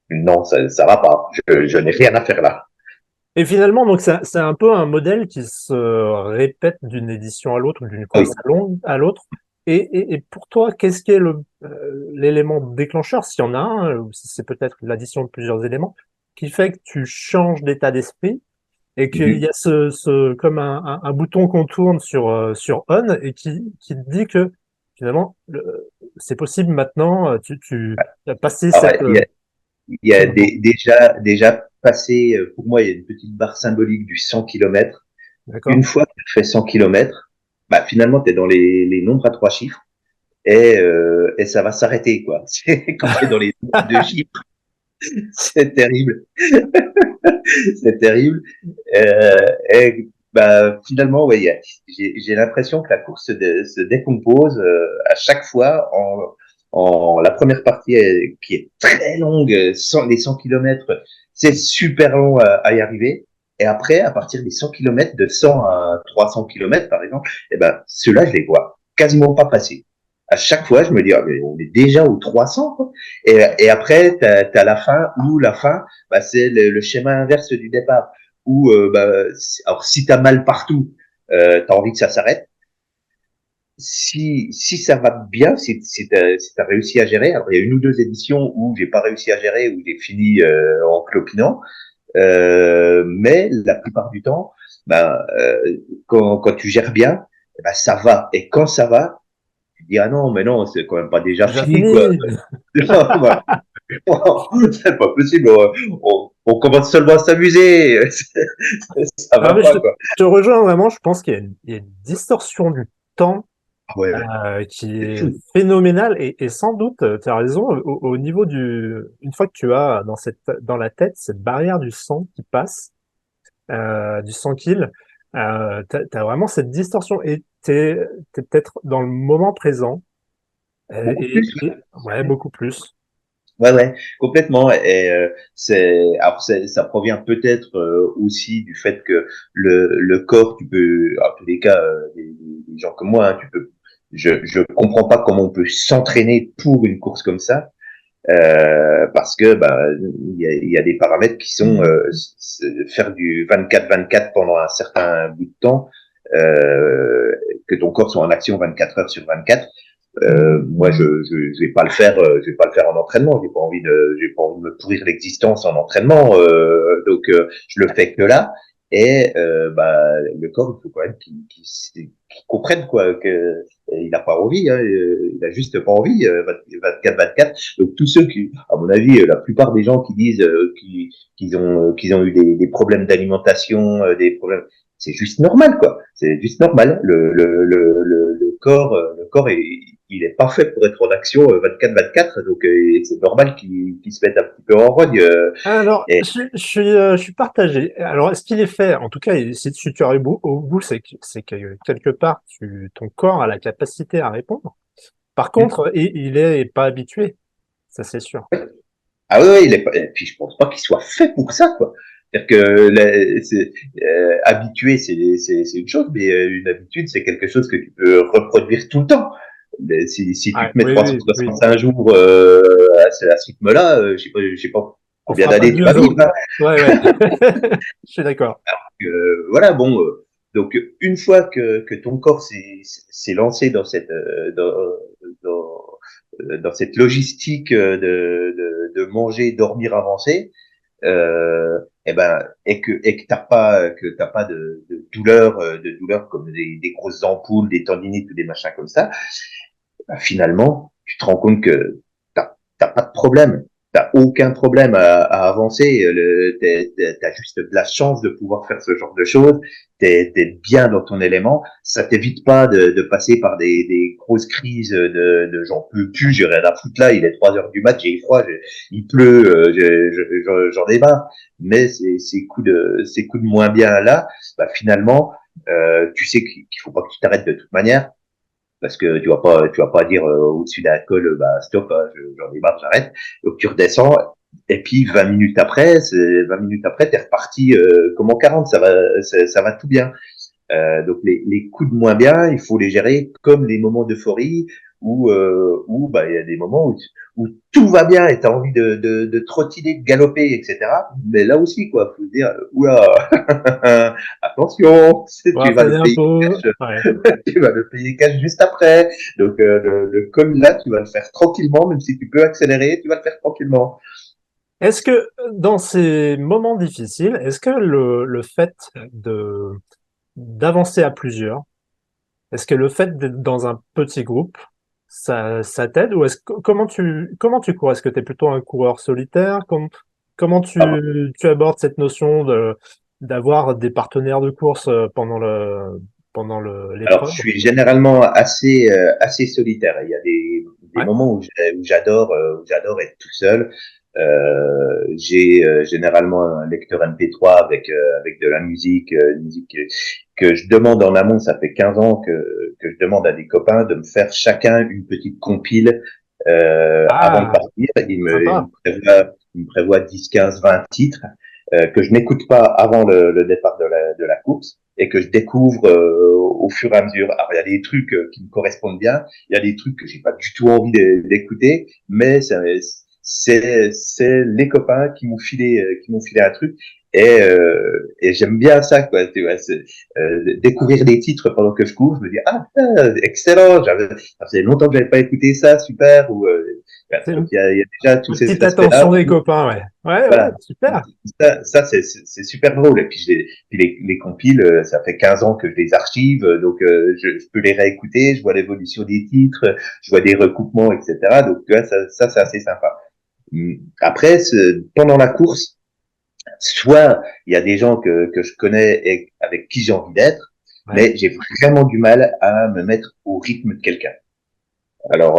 non, ça va pas. Je n'ai rien à faire là. Et finalement, donc c'est un peu un modèle qui se répète d'une édition à l'autre, d'une Oui. course à l'autre. Et pour toi, qu'est-ce qui est l'élément déclencheur, s'il y en a un, ou si c'est peut-être l'addition de plusieurs éléments, qui fait que tu changes d'état d'esprit et qu'il y a comme un bouton qu'on tourne sur on et qui te dit que finalement c'est possible maintenant, tu as passé Alors, cette il y ce a niveau. déjà passé, pour moi, il y a une petite barre symbolique du 100 km. Une D'accord? fois que tu fais 100 km, bah, finalement, tu es dans les nombres à trois chiffres et ça va s'arrêter, quoi. Quand tu es dans les nombres à deux chiffres, c'est terrible. C'est terrible. Et bah, finalement, ouais, j'ai l'impression que la course se décompose à chaque fois en la première partie qui est très longue, les 100 km, c'est super long à y arriver. Et après, à partir des 100 km, de 100 à 300 km par exemple, eh ben, ceux-là, je les vois quasiment pas passer. À chaque fois, je me dis, ah, mais on est déjà au 300, quoi. Et après, t'as la fin, où la fin, bah, c'est le schéma inverse du départ. Où, bah, alors, si t'as mal partout, t'as envie que ça s'arrête. Si ça va bien, si t'as réussi à gérer, alors il y a une ou deux éditions où j'ai pas réussi à gérer, où j'ai fini en clopinant, mais la plupart du temps, bah, quand tu gères bien, bah, ça va. Et quand ça va, tu dis ah non, mais non, c'est quand même pas déjà Déjà fini quoi. fini. Voilà. C'est pas possible. On commence seulement à s'amuser. Ça Ah, va mais pas, quoi. je te rejoins vraiment, je pense qu'il y a une distorsion du temps Ah ouais, qui c'est est fou. phénoménale et sans doute, tu as raison, au niveau une fois que tu as dans la tête cette barrière du sang qui passe, du 100 kills, t'as vraiment cette distorsion et t'es peut-être dans le moment présent Beaucoup plus. ouais, beaucoup plus. Ouais, complètement. Et ça provient peut-être aussi du fait que le corps, tu peux, en tous les cas, des gens comme moi, hein, je comprends pas comment on peut s'entraîner pour une course comme ça. Parce que bah il y a des paramètres qui sont faire du 24-24 pendant un certain bout de temps, que ton corps soit en action 24 heures sur 24. Moi, je vais pas le faire, je vais pas le faire en entraînement. J'ai pas envie de me pourrir l'existence en entraînement. Donc, je le fais que là. Et bah, le corps, il faut quand même qu'il comprenne quoi, que il n'a pas envie, hein, il a juste pas envie. 24-24. Donc tous ceux qui, à mon avis, la plupart des gens qui disent qu'ils ont eu des problèmes d'alimentation, des problèmes, c'est juste normal, quoi. C'est juste normal. Le corps il est pas fait pour être en action 24/24, donc c'est normal qu'il se mette un petit peu en rogne. Alors, Et je suis partagé. Alors, est-ce qu'il est fait, en tout cas, et si tu arrives au bout, c'est que quelque part, ton corps a la capacité à répondre. Par contre, il est pas habitué, ça c'est sûr. ah ouais, il est pas, et puis je pense pas qu'il soit fait pour ça, quoi. C'est-à-dire que habitué, c'est une chose, mais une habitude, c'est quelque chose que tu peux reproduire tout le temps. Si tu Ouais, te mets oui, oui, oui. 365 jours à ce rythme-là, je sais pas On combien fera pas d'années tu mieux vas vivre. autres. Hein. Ouais, ouais. Je suis d'accord. Voilà, bon. Donc une fois que ton corps s'est lancé dans dans cette logistique de manger, dormir, avancer, et ben et que t'as pas de douleur comme des grosses ampoules, des tendinites ou des machins comme ça, ben, finalement tu te rends compte que t'as pas de problème. T'as aucun problème à avancer. T'as juste de la chance de pouvoir faire ce genre de choses. T'es bien dans ton élément. Ça t'évite pas de passer par des grosses crises de j'en peux plus, j'ai rien à foutre là. Il est 3 heures du mat, j'ai froid, il pleut, j'en ai marre. Mais ces coups de moins bien là, bah finalement, tu sais qu'il faut pas que tu t'arrêtes de toute manière parce que tu vas pas dire au-dessus d'un col bah stop, j'en ai marre, j'arrête. Donc tu redescends et puis 20 minutes après t'es reparti comme en 40, ça va tout bien. Donc les coups de moins bien, il faut les gérer comme les moments d'euphorie où bah il y a des moments où tout va bien et t'as envie de trottiner, de galoper, etc. Mais là aussi quoi, faut se dire oula, attention, On va tu vas le freiner un payer peu. cash, Ouais. tu vas le payer cash juste après. Donc le col là, tu vas le faire tranquillement, même si tu peux accélérer, tu vas le faire tranquillement. Est-ce que dans ces moments difficiles, est-ce que le fait de d'avancer à plusieurs, est-ce que le fait d'être dans un petit groupe, ça t'aide ou comment tu cours? Est-ce que tu es plutôt un coureur solitaire? Comment Ah, tu abordes cette notion d'avoir des partenaires de course pendant alors, l'épreuve? je suis généralement assez solitaire. Il y a des Ouais, moments où j'adore être tout seul. J'ai généralement un lecteur MP3 avec de la musique, une musique que je demande en amont. Ça fait 15 ans que je demande à des copains de me faire chacun une petite compile avant de ah, partir. sympa. Il me prévoit 10, 15, 20 titres que je n'écoute pas avant le départ de la course et que je découvre au fur et à mesure. Alors il y a des trucs qui me correspondent bien, il y a des trucs que j'ai pas du tout envie d'écouter, mais c'est les copains qui m'ont filé un truc et j'aime bien ça quoi. Tu vois, découvrir des titres pendant que je cours, je me dis ah excellent, ça faisait longtemps que j'avais pas écouté ça, super ou C'est donc il y a déjà tous une ces petite aspects-là. attention des copains, ouais. Ouais, ouais, Voilà. super. Ça c'est super drôle. Et puis, les compiles, ça fait 15 ans que je les archive, donc je peux les réécouter, je vois l'évolution des titres, je vois des recoupements, etc. Donc, tu vois, ça c'est assez sympa. Après, pendant la course, soit il y a des gens que je connais et avec qui j'ai envie d'être, Ouais. mais j'ai vraiment du mal à me mettre au rythme de quelqu'un. Alors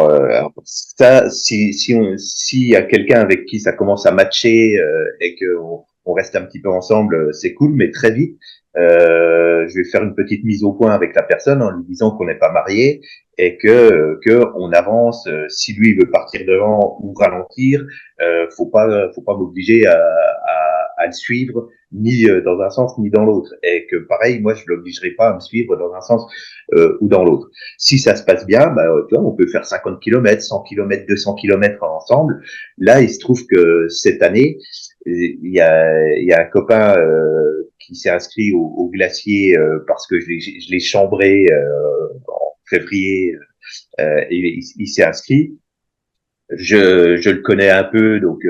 ça, s'il y a quelqu'un avec qui ça commence à matcher et que on reste un petit peu ensemble, c'est cool, mais très vite, je vais faire une petite mise au point avec la personne en lui disant qu'on n'est pas mariés et que on avance. Si lui veut partir devant ou ralentir, faut pas m'obliger à le suivre ni dans un sens ni dans l'autre. Et que pareil, moi je l'obligerai pas à me suivre dans un sens ou dans l'autre. Si ça se passe bien, bah, tu vois, on peut faire 50 km, 100 km, 200 km ensemble. Là, il se trouve que cette année, il y a un copain qui s'est inscrit au glacier parce que je l'ai chambré en février et il s'est inscrit. Je le connais un peu, donc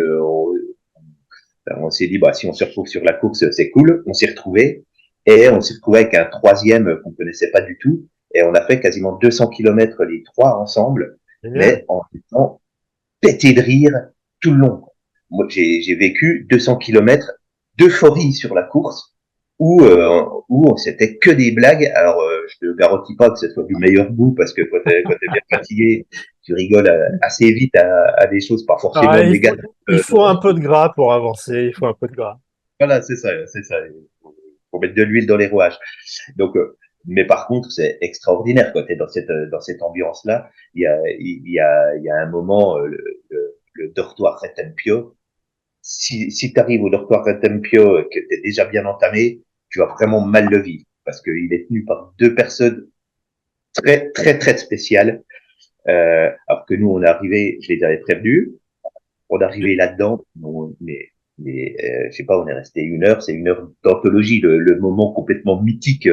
on s'est dit, bah, si on se retrouve sur la course, c'est cool. On s'est retrouvé et on s'est retrouvé avec un troisième qu'on connaissait pas du tout. Et on a fait quasiment 200 kilomètres les trois ensemble, Génial. mais en étant pété de rire tout le long. Moi, j'ai vécu 200 kilomètres d'euphorie sur la course où c'était que des blagues. Alors, je te garantis pas que ce soit du meilleur goût parce que quand t'es bien fatigué, tu rigoles assez vite à des choses pas Ah, forcément méga. il faut un peu de gras pour avancer, il faut un peu de gras. Voilà, c'est ça, c'est ça. Faut mettre de l'huile dans les rouages. Donc, mais par contre, c'est extraordinaire quand tu es dans cette ambiance-là. Il y a un moment, le dortoir Retempio. Si tu arrives au dortoir Retempio, que tu es déjà bien entamé, tu vas vraiment mal le vivre parce qu'il est tenu par deux personnes très, très, très spéciales. Alors que nous, on est arrivé, je les avais prévenus, on est arrivé là-dedans, je sais pas, on est resté 1 heure, c'est 1 heure d'anthologie, le moment complètement mythique,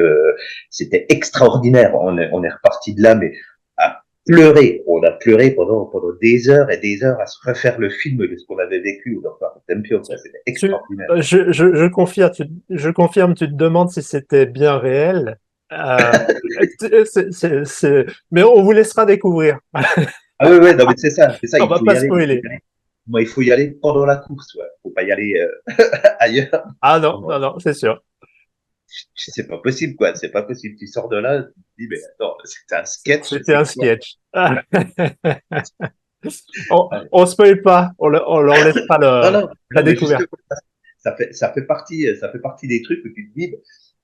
c'était extraordinaire. On est reparti de là, mais à pleurer. On a pleuré pendant des heures et des heures à se refaire le film de ce qu'on avait vécu au Docteur Tempio. C'était extraordinaire. Je confirme, tu te demandes si c'était bien réel. Mais on vous laissera découvrir. Ah ouais, ouais, non, mais c'est ça, On va pas spoiler. Moi, il faut y aller pendant la course, ouais. Faut pas y aller ailleurs. Ah non, non, non, c'est sûr. C'est pas possible, quoi. C'est pas possible. Tu sors de là, tu te dis, mais attends, c'était un sketch. C'était un sketch. On spoil pas, on leur laissera la découverte. Ça fait partie des trucs où tu te dis,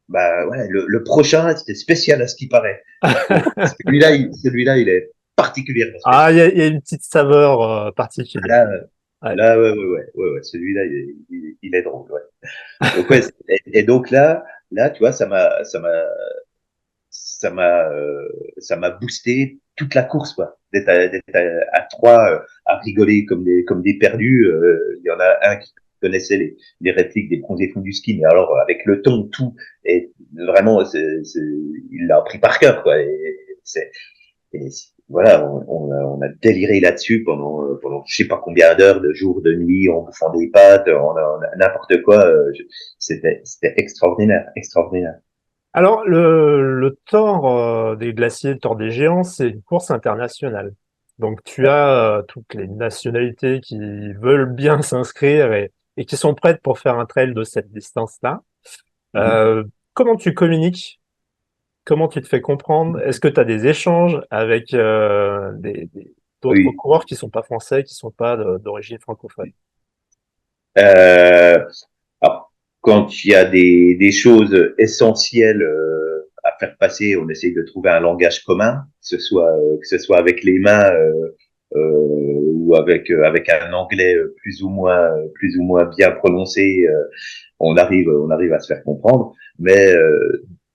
bah ouais, le prochain, c'était spécial à ce qui paraît. celui-là, il est particulièrement spécial. Ah, il y a une petite saveur particulière. Là, ouais, celui-là, il est drôle, ouais. Donc, ouais, et donc là, tu vois, ça m'a boosté toute la course, quoi. D'être à trois, à rigoler comme des perdus. Il y en a un qui connaissait les répliques des bronzés fonds du ski, mais alors avec le ton, tout, et vraiment, il l'a appris par cœur, quoi. Et voilà, on a déliré là-dessus pendant je sais pas combien d'heures, de jours, de nuit, en bouffant des pâtes, n'importe quoi. C'était extraordinaire, extraordinaire. Alors, le Tour des glaciers, le Tour des géants, c'est une course internationale. Donc, tu as toutes les nationalités qui veulent bien s'inscrire et qui sont prêtes pour faire un trail de cette distance-là. Comment tu communiques? Comment tu te fais comprendre? Est-ce que tu as des échanges avec d'autres Oui. coureurs qui sont pas français, qui sont pas d'origine francophone? Alors, quand il y a des choses essentielles à faire passer, on essaye de trouver un langage commun, que ce soit avec les mains ou avec un anglais plus ou moins bien prononcé. On arrive à se faire comprendre, mais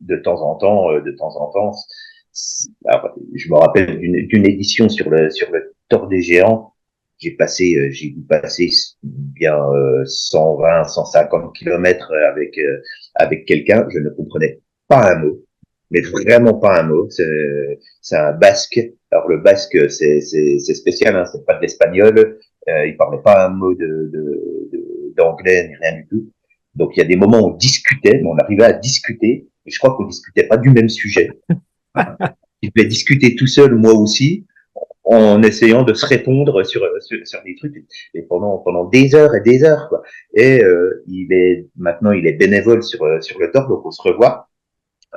de temps en temps, alors, je me rappelle d'une édition sur le Tour des Géants. J'ai dû passer bien 120, 150 kilomètres avec quelqu'un. Je ne comprenais pas un mot, mais vraiment pas un mot. C'est un basque. Alors le basque, c'est spécial, hein, c'est pas de l'espagnol. Il parlait pas un mot d'anglais ni rien du tout. Donc il y a des moments où on discutait, mais on arrivait à discuter. Et je crois qu'on discutait pas du même sujet. Il devait discuter tout seul, moi aussi, en essayant de se répondre sur des trucs et pendant des heures et des heures, quoi. Et maintenant il est bénévole sur le Tour, donc on se revoit.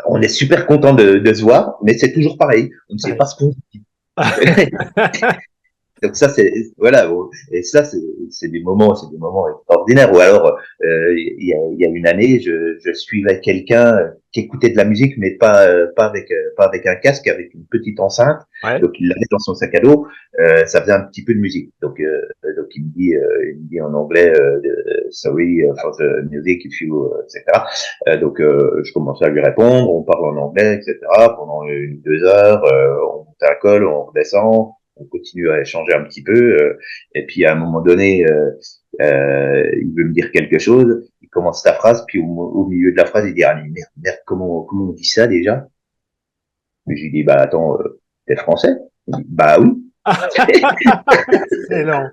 On est super content de se voir, mais c'est toujours pareil. On ne sait pas ce qu'on dit. Donc ça voilà, et ça c'est des moments extraordinaires. Ou alors il y a une année, je suivais quelqu'un qui écoutait de la musique, mais pas avec un casque, avec une petite enceinte. Ouais. Donc il l'avait dans son sac à dos. Ça faisait un petit peu de musique. Donc il me dit en anglais sorry for the music if you etc. Donc je commençais à lui répondre. On parle en anglais, etc. Pendant 2 heures. On monte un col, on redescend. On continue à échanger un petit peu, et puis à un moment donné, il veut me dire quelque chose, il commence sa phrase, puis au milieu de la phrase, il dit ah merde, comment on dit ça déjà? Mais je lui dis bah attends, t'es français? Il dit, bah oui. Excellent.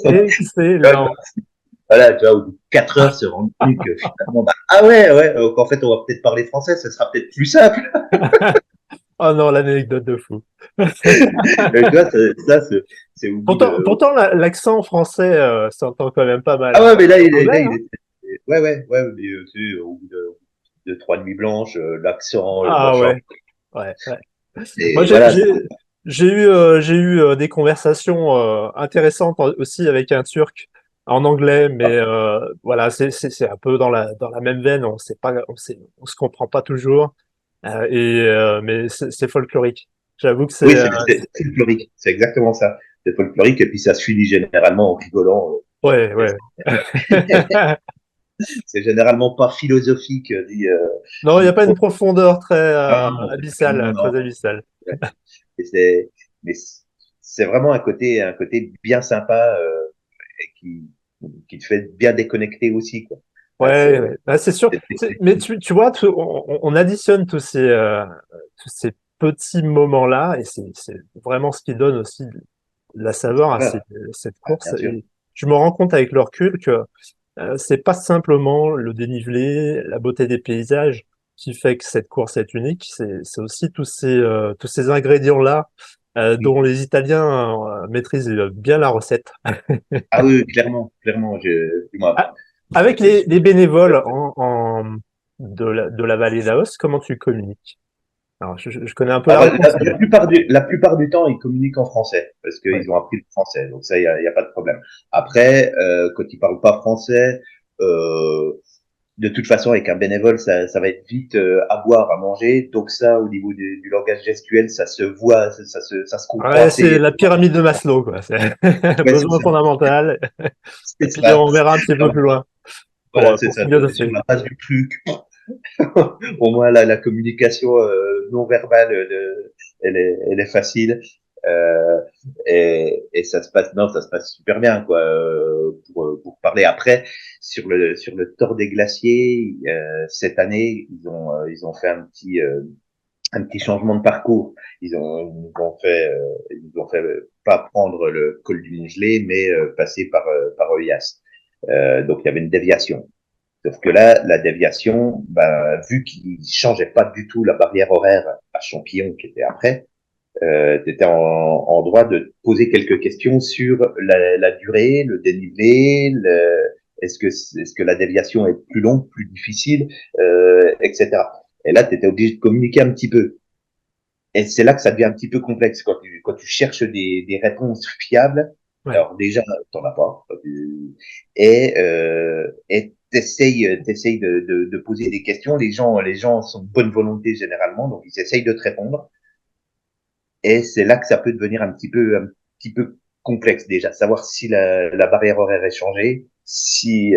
Excellent. Voilà, tu vois, au bout de 4 heures, se rendre compte que finalement, bah, ah ouais, qu'en fait, on va peut-être parler français, ce sera peut-être plus simple. Oh non, l'anecdote de fou. Mais tu vois, ça, c'est Pourtant, l'accent français s'entend quand même pas mal. Ah ouais, mais là, Tu sais, au bout de 3 nuits blanches, l'accent, le Ah machin. ouais, ouais, ouais. Moi, Et voilà. j'ai eu des conversations intéressantes aussi avec un Turc en anglais, mais voilà, c'est un peu dans la même veine. On se comprend pas toujours, mais c'est folklorique. J'avoue que Oui, c'est folklorique. C'est exactement ça. C'est folklorique et puis ça se finit généralement en rigolant. ouais, Et ouais. c'est généralement pas philosophique, Non, il n'y a ni pas une trop. profondeur Non, non. très abyssale. Ouais. Et mais c'est vraiment un côté bien sympa et qui te fait bien déconnecter aussi, quoi. Ouais, C'est, ouais. Bah, c'est sûr. Mais tu vois, on additionne tous ces petits moments-là, et c'est vraiment ce qui donne aussi de la saveur à voilà, cette course. bien sûr. Et je me rends compte avec le recul que c'est pas simplement le dénivelé, la beauté des paysages qui fait que cette course est unique. C'est aussi tous ces ingrédients-là Oui. dont les Italiens maîtrisent bien la recette. Ah oui, clairement, clairement. Moi, Ah, avec les bénévoles de la vallée d'Aos, comment tu communiques? Alors, je connais un peu la alors, réponse, mais la plupart du temps, ils communiquent en français parce ouais. qu'ils ont appris le français. Donc ça, y a pas de problème. Après, quand ils parlent pas français, euh, de toute façon, avec un bénévole, ça va être vite à boire, à manger. Donc ça, au niveau du langage gestuel, ça se voit, ça se comprend Ouais, c'est assez. la pyramide de Maslow, quoi. C'est Ouais, c'est besoin ça. fondamental, et C'est puis ça. on verra un petit peu plus loin Voilà, c'est pour ça. Sur philosopher. la base du truc, au moins la communication non verbale, elle est facile. Euh, et ça se passe, non, ça se passe super bien, quoi, pour parler. Après, sur le Tour des Glaciers, cette année, ils ont fait un petit changement de parcours. Ils nous ont fait pas prendre le col du Mont-Gelé, mais passer par Oyas. Donc il y avait une déviation. Sauf que là, la déviation, ben, vu qu'il changeait pas du tout la barrière horaire à Champillon qui était après, tu étais en droit de poser quelques questions sur la durée, le dénivelé, est-ce que la déviation est plus longue, plus difficile, etc. Et là, tu étais obligé de communiquer un petit peu. Et c'est là que ça devient un petit peu complexe quand tu cherches des réponses fiables. Ouais. Alors déjà, t'en as pas. Et t'essayes de poser des questions. Les gens sont de bonne volonté généralement, donc ils essayent de te répondre. Et c'est là que ça peut devenir un petit peu complexe déjà. Savoir si la barrière horaire est changée, si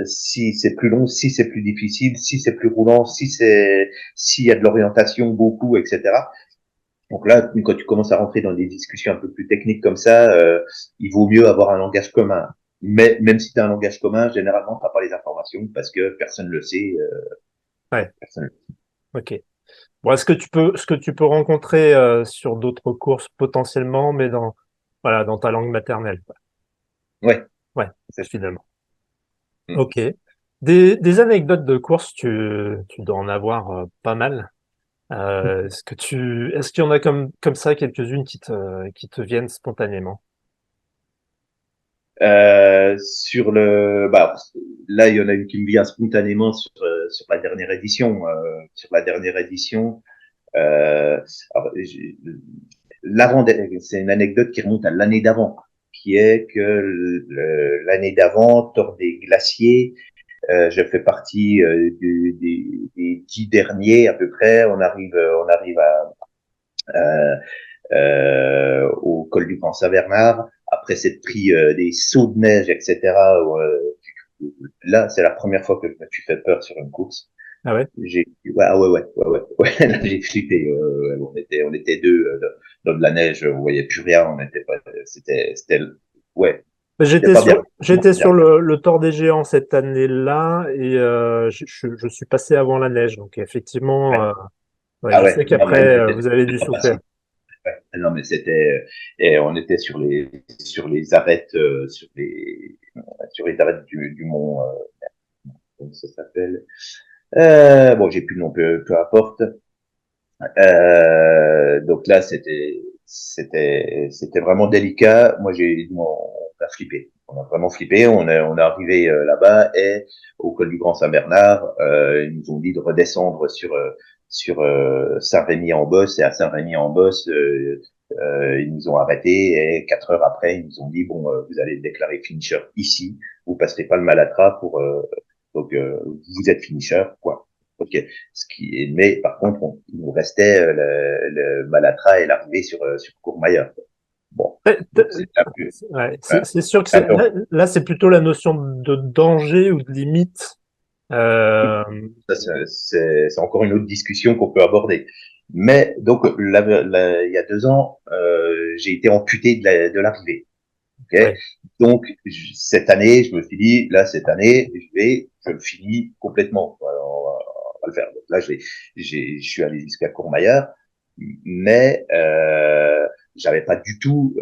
c'est plus long, si c'est plus difficile, si c'est plus roulant, s'il y a de l'orientation beaucoup, etc. Donc là, quand tu commences à rentrer dans des discussions un peu plus techniques comme ça, il vaut mieux avoir un langage commun. Mais même si tu as un langage commun, généralement, tu n'as pas les informations parce que personne ne le sait. Ouais, Personne... ok. Bon, ce que tu peux rencontrer sur d'autres courses potentiellement, mais voilà, dans ta langue maternelle, quoi. Ouais, Ouais, c'est ça. finalement. Mm. Ok. Des anecdotes de course, tu dois en avoir pas mal. Est-ce qu'il y en a comme ça quelques-unes qui te viennent spontanément? Bah, là, il y en a une qui me vient spontanément sur la dernière édition. Sur la dernière édition, euh, alors, c'est une anecdote qui remonte à l'année d'avant, qui est que l'année d'avant, Tour des Glaciers, je fais partie des 10 derniers à peu près. On arrive au col du Grand Saint-Bernard. Après s'être pris des sauts de neige, etc. Là, c'est la première fois que je me suis fait peur sur une course. Ah ouais? Ouais, là, j'ai flippé. On était deux dans de la neige, on voyait plus rien, on était pas, ouais, c'était pas bien. J'étais Bien. sur le Tour des Géants cette année-là et je suis passé avant la neige. Donc effectivement, Ouais. ouais, Ah je sais ouais, non, mais qu'après, vous avez dû c'était pas souffrir. facile. Ouais. Non, mais et on était sur les arêtes, sur les arêtes du mont, comment ça s'appelle? Bon, j'ai plus le nom, peu importe. Donc là, c'était vraiment délicat. Moi, on a flippé. On a vraiment flippé. On est arrivé là-bas et au col du Grand Saint-Bernard, ils nous ont dit de redescendre sur Saint-Rémy-en-Bosse, et à Saint-Rémy-en-Bosse, ils nous ont arrêtés et 4 heures après, ils nous ont dit bon, vous allez déclarer finisher ici, vous passerez pas le Malatra pour donc vous êtes finisher, quoi. Ok. Mais par contre, il nous restait le Malatra et l'arrivée sur Courmayeur. Bon, donc c'est un peu, Ouais, hein, c'est sûr que un peu- là, c'est plutôt la notion de danger ou de limite. Euh, ça, c'est encore une autre discussion qu'on peut aborder. Mais donc, il y a 2 ans, j'ai été amputé de l'arrivée. Okay. ouais. Donc, cette année, je me suis dit, là, cette année, je le finis complètement. Voilà, on va le faire. Donc là, je suis allé jusqu'à Courmayeur, mais j'avais pas du tout.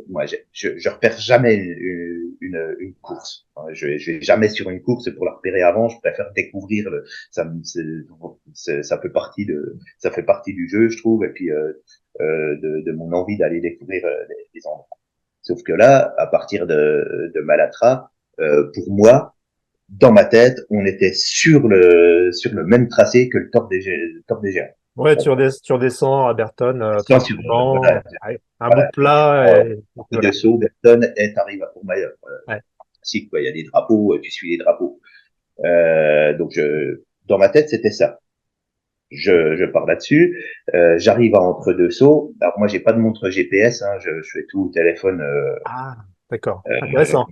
Moi, je repère jamais une course. Je vais jamais sur une course pour la repérer avant. Je préfère découvrir. Ça fait partie ça fait partie du jeu, je trouve, et puis de mon envie d'aller découvrir les endroits. Sauf que là, à partir de Malatra, pour moi, dans ma tête, on était sur le même tracé que le Top des Géants. Ouais, Bon, tu redescends à Berton sans sur, tranquillement, voilà, ouais, un bout voilà, de plat et de voilà. saut, Berton, et t'arrives à Courmayeur. Ouais. Si, quoi, il y a des drapeaux, tu suis les drapeaux. Donc, dans ma tête, c'était ça. Je pars là-dessus. J'arrive à Entre-deux-Sauts. Alors moi, j'ai pas de montre GPS. Hein, je fais tout au téléphone. Ah, d'accord. Intéressant.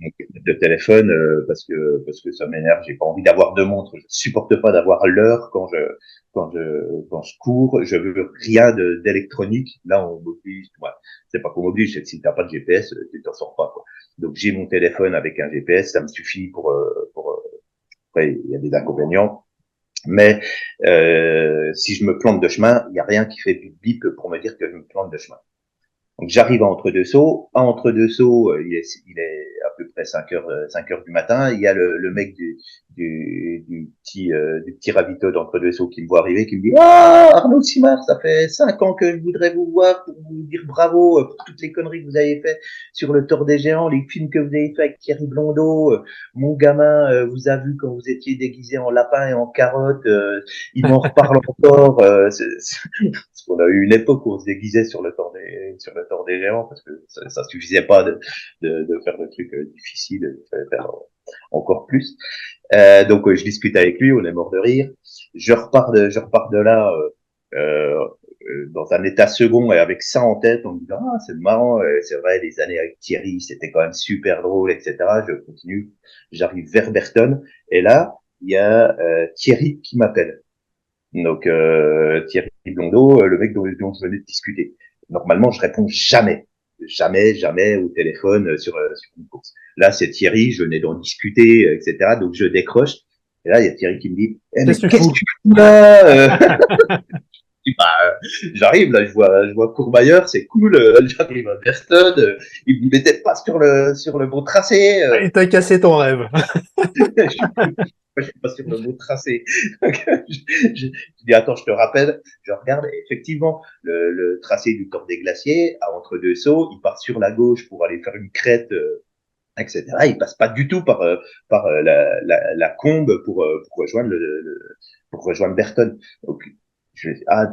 De téléphone parce que ça m'énerve. J'ai pas envie d'avoir de montre. Je supporte pas d'avoir l'heure quand je cours. Je veux rien d'électronique. Là, on m'oblige. Ouais, c'est pas qu'on m'oblige. C'est que si t'as pas de GPS, tu t'en sors pas, quoi. Donc j'ai mon téléphone avec un GPS. Ça me suffit pour. Après, il y a des inconvénients. Mais si je me plante de chemin, il y a rien qui fait bip bip pour me dire que je me plante de chemin. Donc j'arrive à Entre-deux-Sauts. À Entre-deux-Sauts, il est à peu près 5 heures du matin. Il y a le mec du petit ravito d'Entre-deux-Sauts qui me voit arriver, qui me dit «Ah, Arnaud Simard, ça fait 5 ans que je voudrais vous voir pour vous dire bravo pour toutes les conneries que vous avez fait sur le Tour des Géants, les films que vous avez fait avec Thierry Blondeau. Mon gamin vous a vu quand vous étiez déguisé en lapin et en carotte. Il m'en reparle encore. Parce qu'on a eu une époque où on se déguisait sur le Tour des Géants parce que ça suffisait pas de faire des trucs difficiles, il fallait faire encore plus. Donc je discute avec lui, on est mort de rire. Je repars de là dans un état second et avec ça en tête, en me disant ah c'est marrant, c'est vrai les années avec Thierry c'était quand même super drôle, etc. Je continue, j'arrive vers Berton et là il y a Thierry qui m'appelle. Donc Thierry Blondeau, le mec dont je venais de discuter. Normalement, je réponds jamais au téléphone sur une course. Là, c'est Thierry, je venais d'en discuter, etc. Donc je décroche. Et là, il y a Thierry qui me dit mais Qu'est-ce que tu qu'est-ce que fous? tu fais là Je dis, bah, j'arrive là, je vois Courmayeur, c'est cool. J'arrive à Berton, il me mettait pas sur le bon tracé. Il t'a cassé ton rêve. Je suis pas sur le mot tracé. Je dis attends, je te rappelle, je regarde et effectivement le tracé du Tour des Glaciers à Entre-deux-Sauts, il part sur la gauche pour aller faire une crête, etc. Il passe pas du tout par la combe pour rejoindre pour rejoindre Berton. Donc la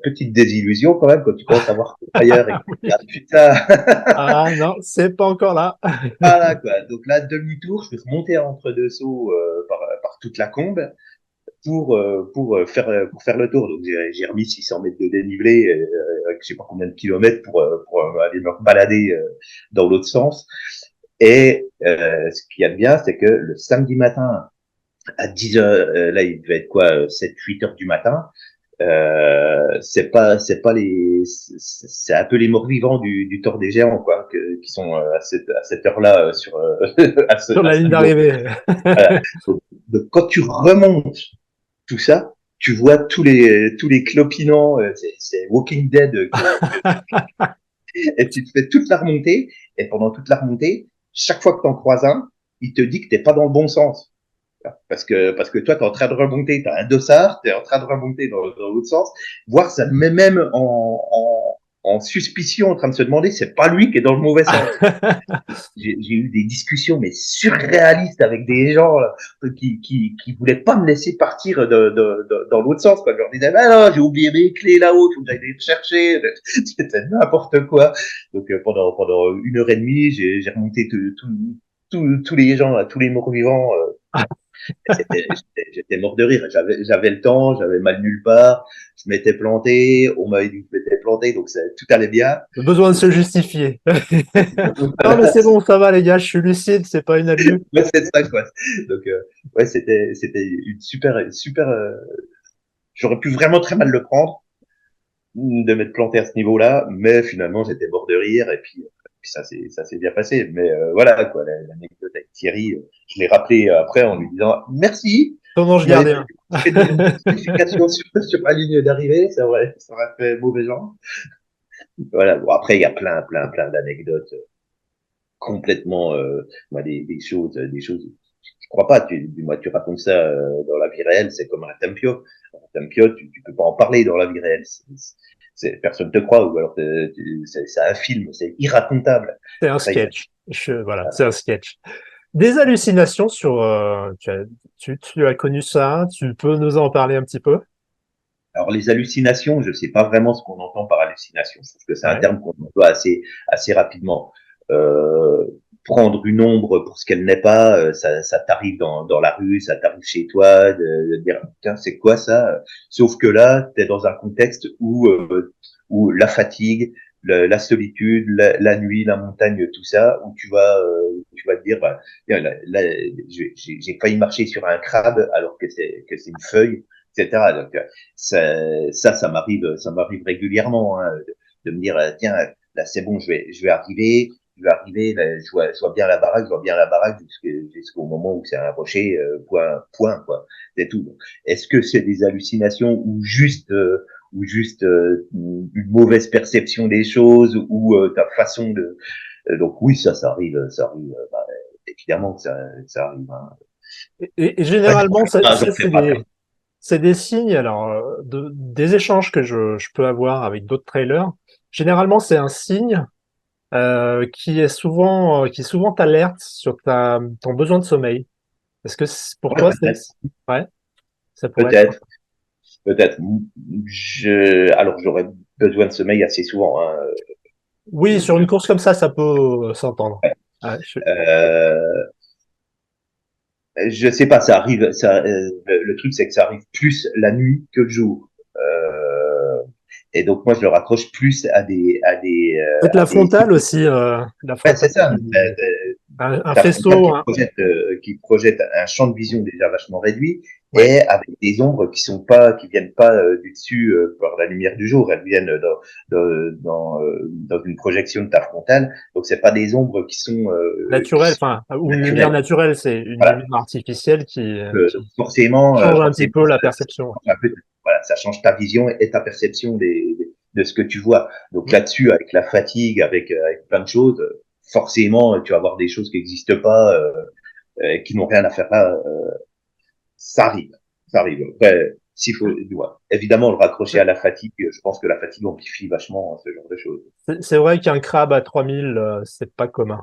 petite désillusion quand même quand tu commences à voir ailleurs et que tu dis, ah putain. Ah non, c'est pas encore là. Voilà, quoi. Donc là, demi-tour, je vais remonter à Entre-deux-Sauts par toute la combe pour faire le tour. Donc j'ai remis 600 mètres de dénivelé, avec je sais pas combien de kilomètres pour aller me balader dans l'autre sens. Et ce qu'il y a de bien, c'est que le samedi matin à 10 heures, là il devait être quoi, 7-8 heures du matin. C'est un peu les morts vivants du Tour des Géants, quoi, qui sont à cette heure-là Sur à la ce ligne niveau. d'arrivée. Voilà. Donc, quand tu remontes tout ça, tu vois tous les clopinants, c'est Walking Dead, et tu te fais toute la remontée, et pendant toute la remontée, chaque fois que tu en croises un, il te dit que t'es pas dans le bon sens. Parce que toi, tu es en train de remonter, tu as un dossard, tu es en train de remonter dans l'autre sens, voire ça met même en suspicion, en train de se demander, c'est pas lui qui est dans le mauvais sens. J'ai eu des discussions mais surréalistes avec des gens là, qui voulaient pas me laisser partir dans l'autre sens, quoi. Je leur disais, ah non, j'ai oublié mes clés là-haut, il faut que j'aille les chercher. C'était n'importe quoi. Donc pendant 1 heure et demie, j'ai remonté tous les gens, tous les morts vivants. J'étais mort de rire. J'avais le temps, j'avais mal nulle part, je m'étais planté, on m'avait dit que je m'étais planté, donc tout allait bien. Le besoin de se justifier. Non, mais c'est bon, ça va, les gars, je suis lucide, c'est pas une allure. Ouais, c'est ça, quoi. Donc, ouais, c'était une super. J'aurais pu vraiment très mal le prendre de m'être planté à ce niveau-là, mais finalement, j'étais mort de rire et puis ça s'est bien passé. Mais voilà, quoi, l'anecdote avec Thierry, je l'ai rappelé après en lui disant merci. Ton ange Il m'avait gardien. fait une justification sur ma ligne d'arrivée, c'est vrai, ça aurait fait mauvais genre. Voilà. Bon, après, il y a plein d'anecdotes complètement, moi, des choses. Je crois pas. Moi, tu racontes ça dans la vie réelle, c'est comme un Tempio. Un Tempio, tu peux pas en parler dans la vie réelle. Personne te croit, ou alors c'est un film, c'est irracontable. C'est un Ça, sketch. Voilà, c'est un sketch. Des hallucinations sur, tu as connu ça, tu peux nous en parler un petit peu? alors les hallucinations, je sais pas vraiment ce qu'on entend par hallucination. Je trouve que c'est un Ouais. terme qu'on emploie assez rapidement. Euh, Prendre une ombre pour ce qu'elle n'est pas, ça t'arrive dans la rue, ça t'arrive chez toi, de dire putain c'est quoi ça. Sauf que là, t'es dans un contexte où la fatigue, la solitude, la nuit, la montagne, tout ça, où tu vas te dire bah, là j'ai failli marcher sur un crabe alors que c'est une feuille, etc. Donc ça m'arrive régulièrement, hein, de me dire tiens là c'est bon, je vais arriver, là, je vois bien la baraque, jusqu'au moment où c'est un rocher, point quoi, c'est tout. Est-ce que c'est des hallucinations ou juste une mauvaise perception des choses ou ta façon de donc oui ça arrive bah, évidemment que ça arrive, hein. Et généralement, J'en fais pas. c'est des signes, alors, des échanges que je peux avoir avec d'autres trailers. Généralement, c'est un signe qui souvent t'alerte sur ton besoin de sommeil. Est-ce que pour Ouais, toi, c'est, ouais, ça pourrait être. peut-être. Peut-être. Alors j'aurais besoin de sommeil assez souvent, hein. Oui, sur une course comme ça peut s'entendre. Ouais, Euh, je sais pas, ça arrive. Le truc c'est que ça arrive plus la nuit que le jour. Et donc moi je le raccroche plus peut-être à la des. frontale aussi, la Ouais, c'est frontale ça. un Ta frontale faisceau, hein. qui projette un champ de vision déjà vachement réduit Ouais, et avec des ombres qui viennent pas du dessus par la lumière du jour, elles viennent dans une projection de ta frontale. Donc c'est pas des ombres qui naturelle, sont enfin, ou une lumière naturelles. naturelle, c'est une Voilà. lumière artificielle qui change un petit Forcément, peu la perception. change un peu, voilà, ça change ta vision et ta perception de ce que tu vois. Donc Mm. là-dessus, avec la fatigue, avec plein de choses, forcément, tu vas voir des choses qui n'existent pas, qui n'ont rien à faire là. Ça arrive, ça arrive. Après, s'il faut, ouais, évidemment, le raccrocher à la fatigue, je pense que la fatigue amplifie vachement ce genre de choses. C'est vrai qu'un crabe à 3000, c'est pas commun.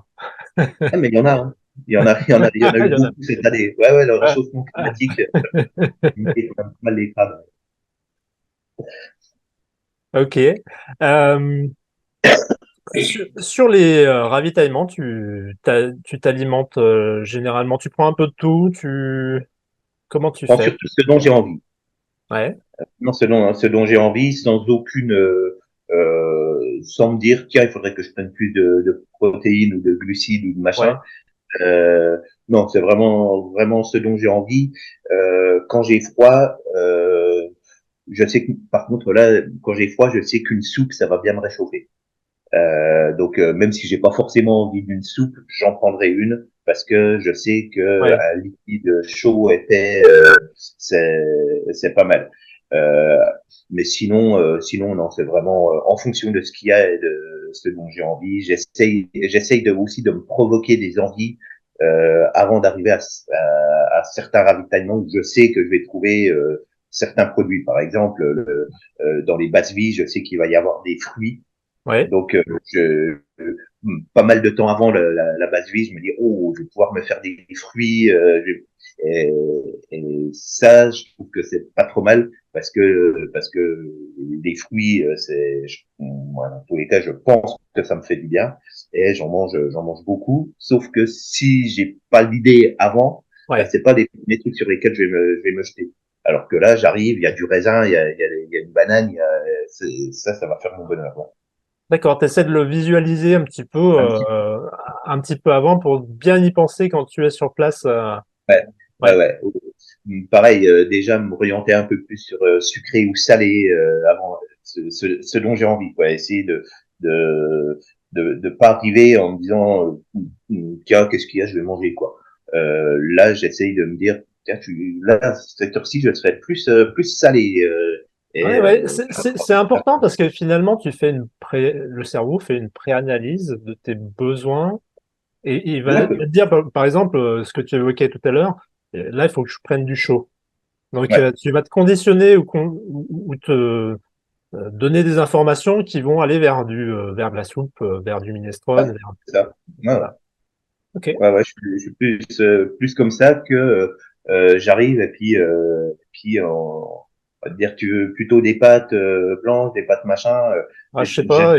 Ah, mais il y en a, hein. Il y en a Il eu y en a. beaucoup cette année. Ouais, ouais, le Ouais. réchauffement climatique, il quand même pas mal les crabes. Ok. Euh, sur les ravitaillements, tu t'alimentes généralement, tu prends un peu de tout, comment tu Prends fais? surtout ce dont j'ai envie. Ouais, Non, ce dont j'ai envie, sans me dire, tiens, il faudrait que je prenne plus de protéines ou de glucides ou de ouais. machin. Euh, non, c'est vraiment ce dont j'ai envie. Quand j'ai froid, je sais que, par contre, là, quand j'ai froid, je sais qu'une soupe, ça va bien me réchauffer. Donc, même si j'ai pas forcément envie d'une soupe, j'en prendrai une parce que je sais que Ouais. un liquide chaud épais, c'est pas mal. Euh, mais sinon non, c'est vraiment en fonction de ce qu'il y a et de ce dont j'ai envie. J'essaye aussi de me provoquer des envies avant d'arriver à certains ravitaillements où je sais que je vais trouver certains produits. Par exemple, dans les bases vie, je sais qu'il va y avoir des fruits Ouais. Donc, pas mal de temps avant la base vie, je me dis, oh, je vais pouvoir me faire des fruits. Et, et ça, je trouve que c'est pas trop mal parce que les fruits, moi, dans tous les cas, je pense que ça me fait du bien et j'en mange beaucoup. Sauf que si j'ai pas l'idée avant, bah, Ouais. c'est pas des trucs sur lesquels je vais me jeter. Alors que là, j'arrive, il y a du raisin, il y a une banane, ça va faire mon bonheur. Ouais. D'accord, tu essaies de le visualiser Un petit un petit peu avant pour bien y penser quand tu es sur place. Ouais, ouais, Ouais. ouais. Pareil, déjà m'orienter un peu plus sur sucré ou salé avant ce dont j'ai envie, quoi. Essayer de de pas arriver en me disant tiens, qu'est-ce qu'il y a, je vais manger, quoi. Là, j'essaye de me dire tiens, là cette heure-ci, je serai plus salé Ouais, et ouais, c'est important parce que finalement, le cerveau fait une préanalyse de tes besoins et il va te ouais, dire, par exemple, ce que tu évoquais tout à l'heure, là, il faut que je prenne du chaud. Donc, ouais, tu vas te conditionner ou te donner des informations qui vont aller vers de la soupe, vers du ouais, minestrone, c'est ça. Ouais, ouais. voilà. Ok. Ouais, ouais, je suis plus comme ça que j'arrive et puis on va te dire tu veux plutôt des pâtes blanches, des pâtes machin. Ah, je sais pas,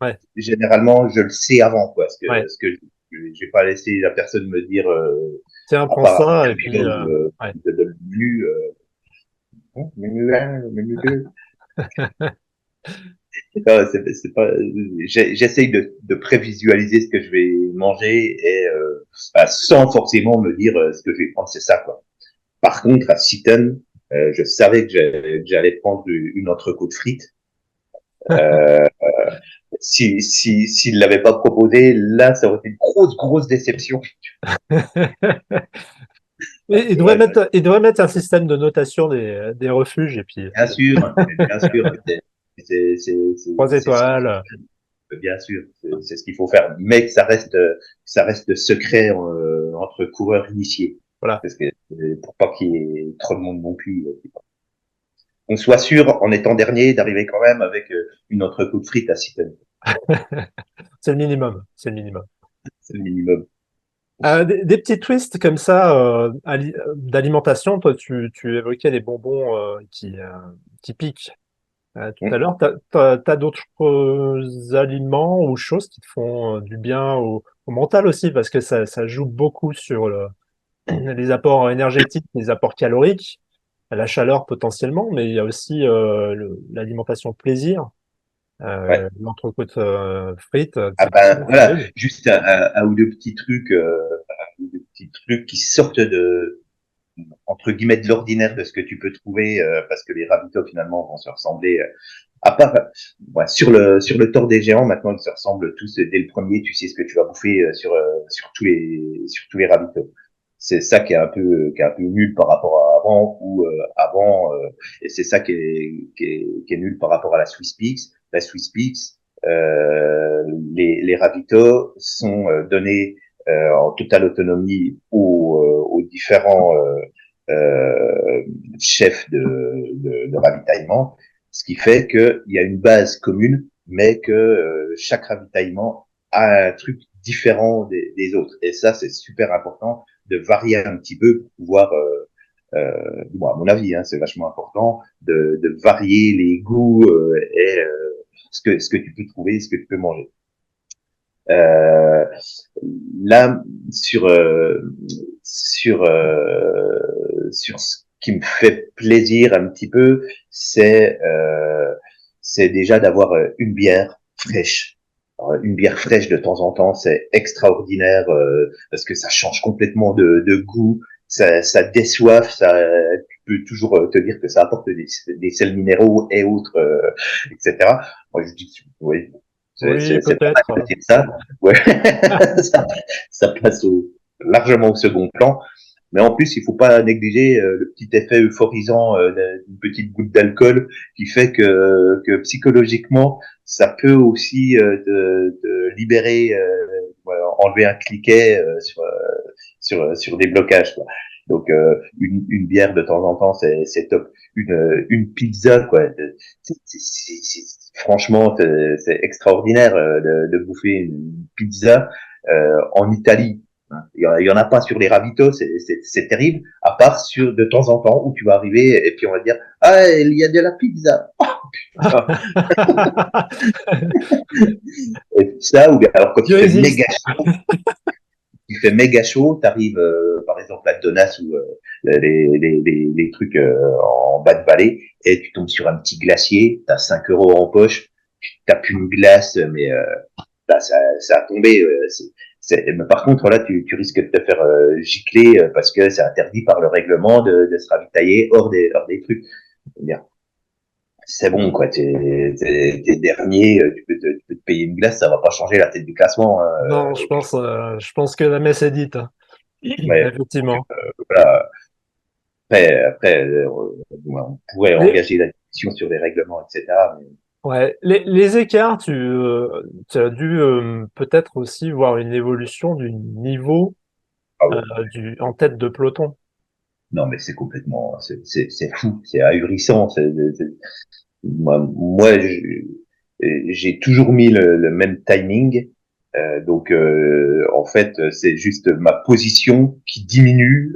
ouais, Généralement, je le sais avant, quoi. ouais. Ce que je vais pas laisser la personne me dire Tiens, à prends part ça et puis, Hermino, ouais. le menu, menu 1, le menu 2. C'est pas, j'essaye de prévisualiser ce que je vais manger et bah, sans forcément me dire ce que je vais prendre, c'est ça, quoi. Par contre, à Seaton, je savais que j'allais prendre une entrecôte frite. Euh, s'il l'avait pas proposé, là, ça aurait été une grosse déception. Et Ouais, il devrait mettre un système de notation des refuges et puis bien sûr, bien sûr, trois c'est ce qu'il faut étoiles. faire, bien sûr, c'est ce qu'il faut faire, mais que ça reste secret entre coureurs initiés, Voilà. parce que pour pas qu'il y ait trop de monde non plus. On soit sûr, en étant dernier, d'arriver quand même avec une entrecôte frite à Seaton. C'est le minimum. C'est le minimum. C'est le minimum. Des petits twists comme ça d'alimentation. Toi, tu évoquais les bonbons qui piquent tout à Hum. l'heure. T'as d'autres aliments ou choses qui te font du bien au mental aussi, parce que ça joue beaucoup sur les apports énergétiques, les apports caloriques, la chaleur potentiellement, mais il y a aussi l'alimentation plaisir, Ouais. l'entrecôte frite, Ah c'est ben c'est voilà, terrible. juste un ou deux petits trucs, qui sortent entre guillemets de l'ordinaire de ce que tu peux trouver, parce que les ravitaux finalement vont se ressembler. À part, ouais, sur le tort des géants, maintenant ils se ressemblent tous dès le premier. Tu sais ce que tu vas bouffer sur tous les ravitaux. C'est ça qui est un peu nul par rapport à avant, ou avant, et c'est ça qui est nul par rapport à la Swiss Peaks. La Swiss Peaks, les ravitaux sont donnés en totale autonomie aux différents chefs de ravitaillement, ce qui fait qu'il y a une base commune, mais que chaque ravitaillement a un truc différent des autres. Et ça, c'est super important de varier un petit peu pour pouvoir, bon, à mon avis, hein, c'est vachement important de varier les goûts et ce que tu peux trouver, ce que tu peux manger. Euh, Là, sur ce qui me fait plaisir un petit peu, c'est déjà d'avoir une bière fraîche. Alors, une bière fraîche de temps en temps, c'est extraordinaire parce que ça change complètement de goût, ça déçoive, tu peux toujours te dire que ça apporte des sels minéraux et autres, etc. Moi, je dis, oui, Oui, c'est pas mal de peut-être. dire ça. Ouais, ça, ça passe largement au second plan. Mais en plus, il faut pas négliger le petit effet euphorisant d'une petite goutte d'alcool qui fait que psychologiquement, ça peut aussi te libérer, voilà, enlever un cliquet sur des blocages, quoi. Donc une bière de temps en temps, c'est top. Une pizza, quoi. Franchement, c'est extraordinaire de bouffer une pizza en Italie. Il y en a pas sur les ravitaux, c'est terrible. À part sur de temps en temps où tu vas arriver et puis on va dire ah il y a de la pizza. Oh, et ça ou bien alors quand Dieu existe. il fait méga chaud, t'arrives par exemple à Donas ou les trucs en bas de vallée et tu tombes sur un petit glacier, t'as 5 euros en poche, tu tapes une glace, mais là ça a tombé. Mais par contre là tu risques de te faire gicler parce que c'est interdit par le règlement de se ravitailler hors des trucs. Bien. C'est bon quoi, t'es dernier, tu peux te payer une glace, ça va pas changer la tête du classement. Hein. Non, je pense que la messe est dite. Mais Effectivement. voilà. Après, on pourrait Les, engager la discussion sur les règlements, etc. Mais, ouais, les écarts, tu as dû peut-être aussi voir une évolution du niveau ah ouais. en tête de peloton. Non, mais c'est complètement, c'est fou, c'est ahurissant. Moi, j'ai toujours mis le même timing. Donc, en fait, c'est juste ma position qui diminue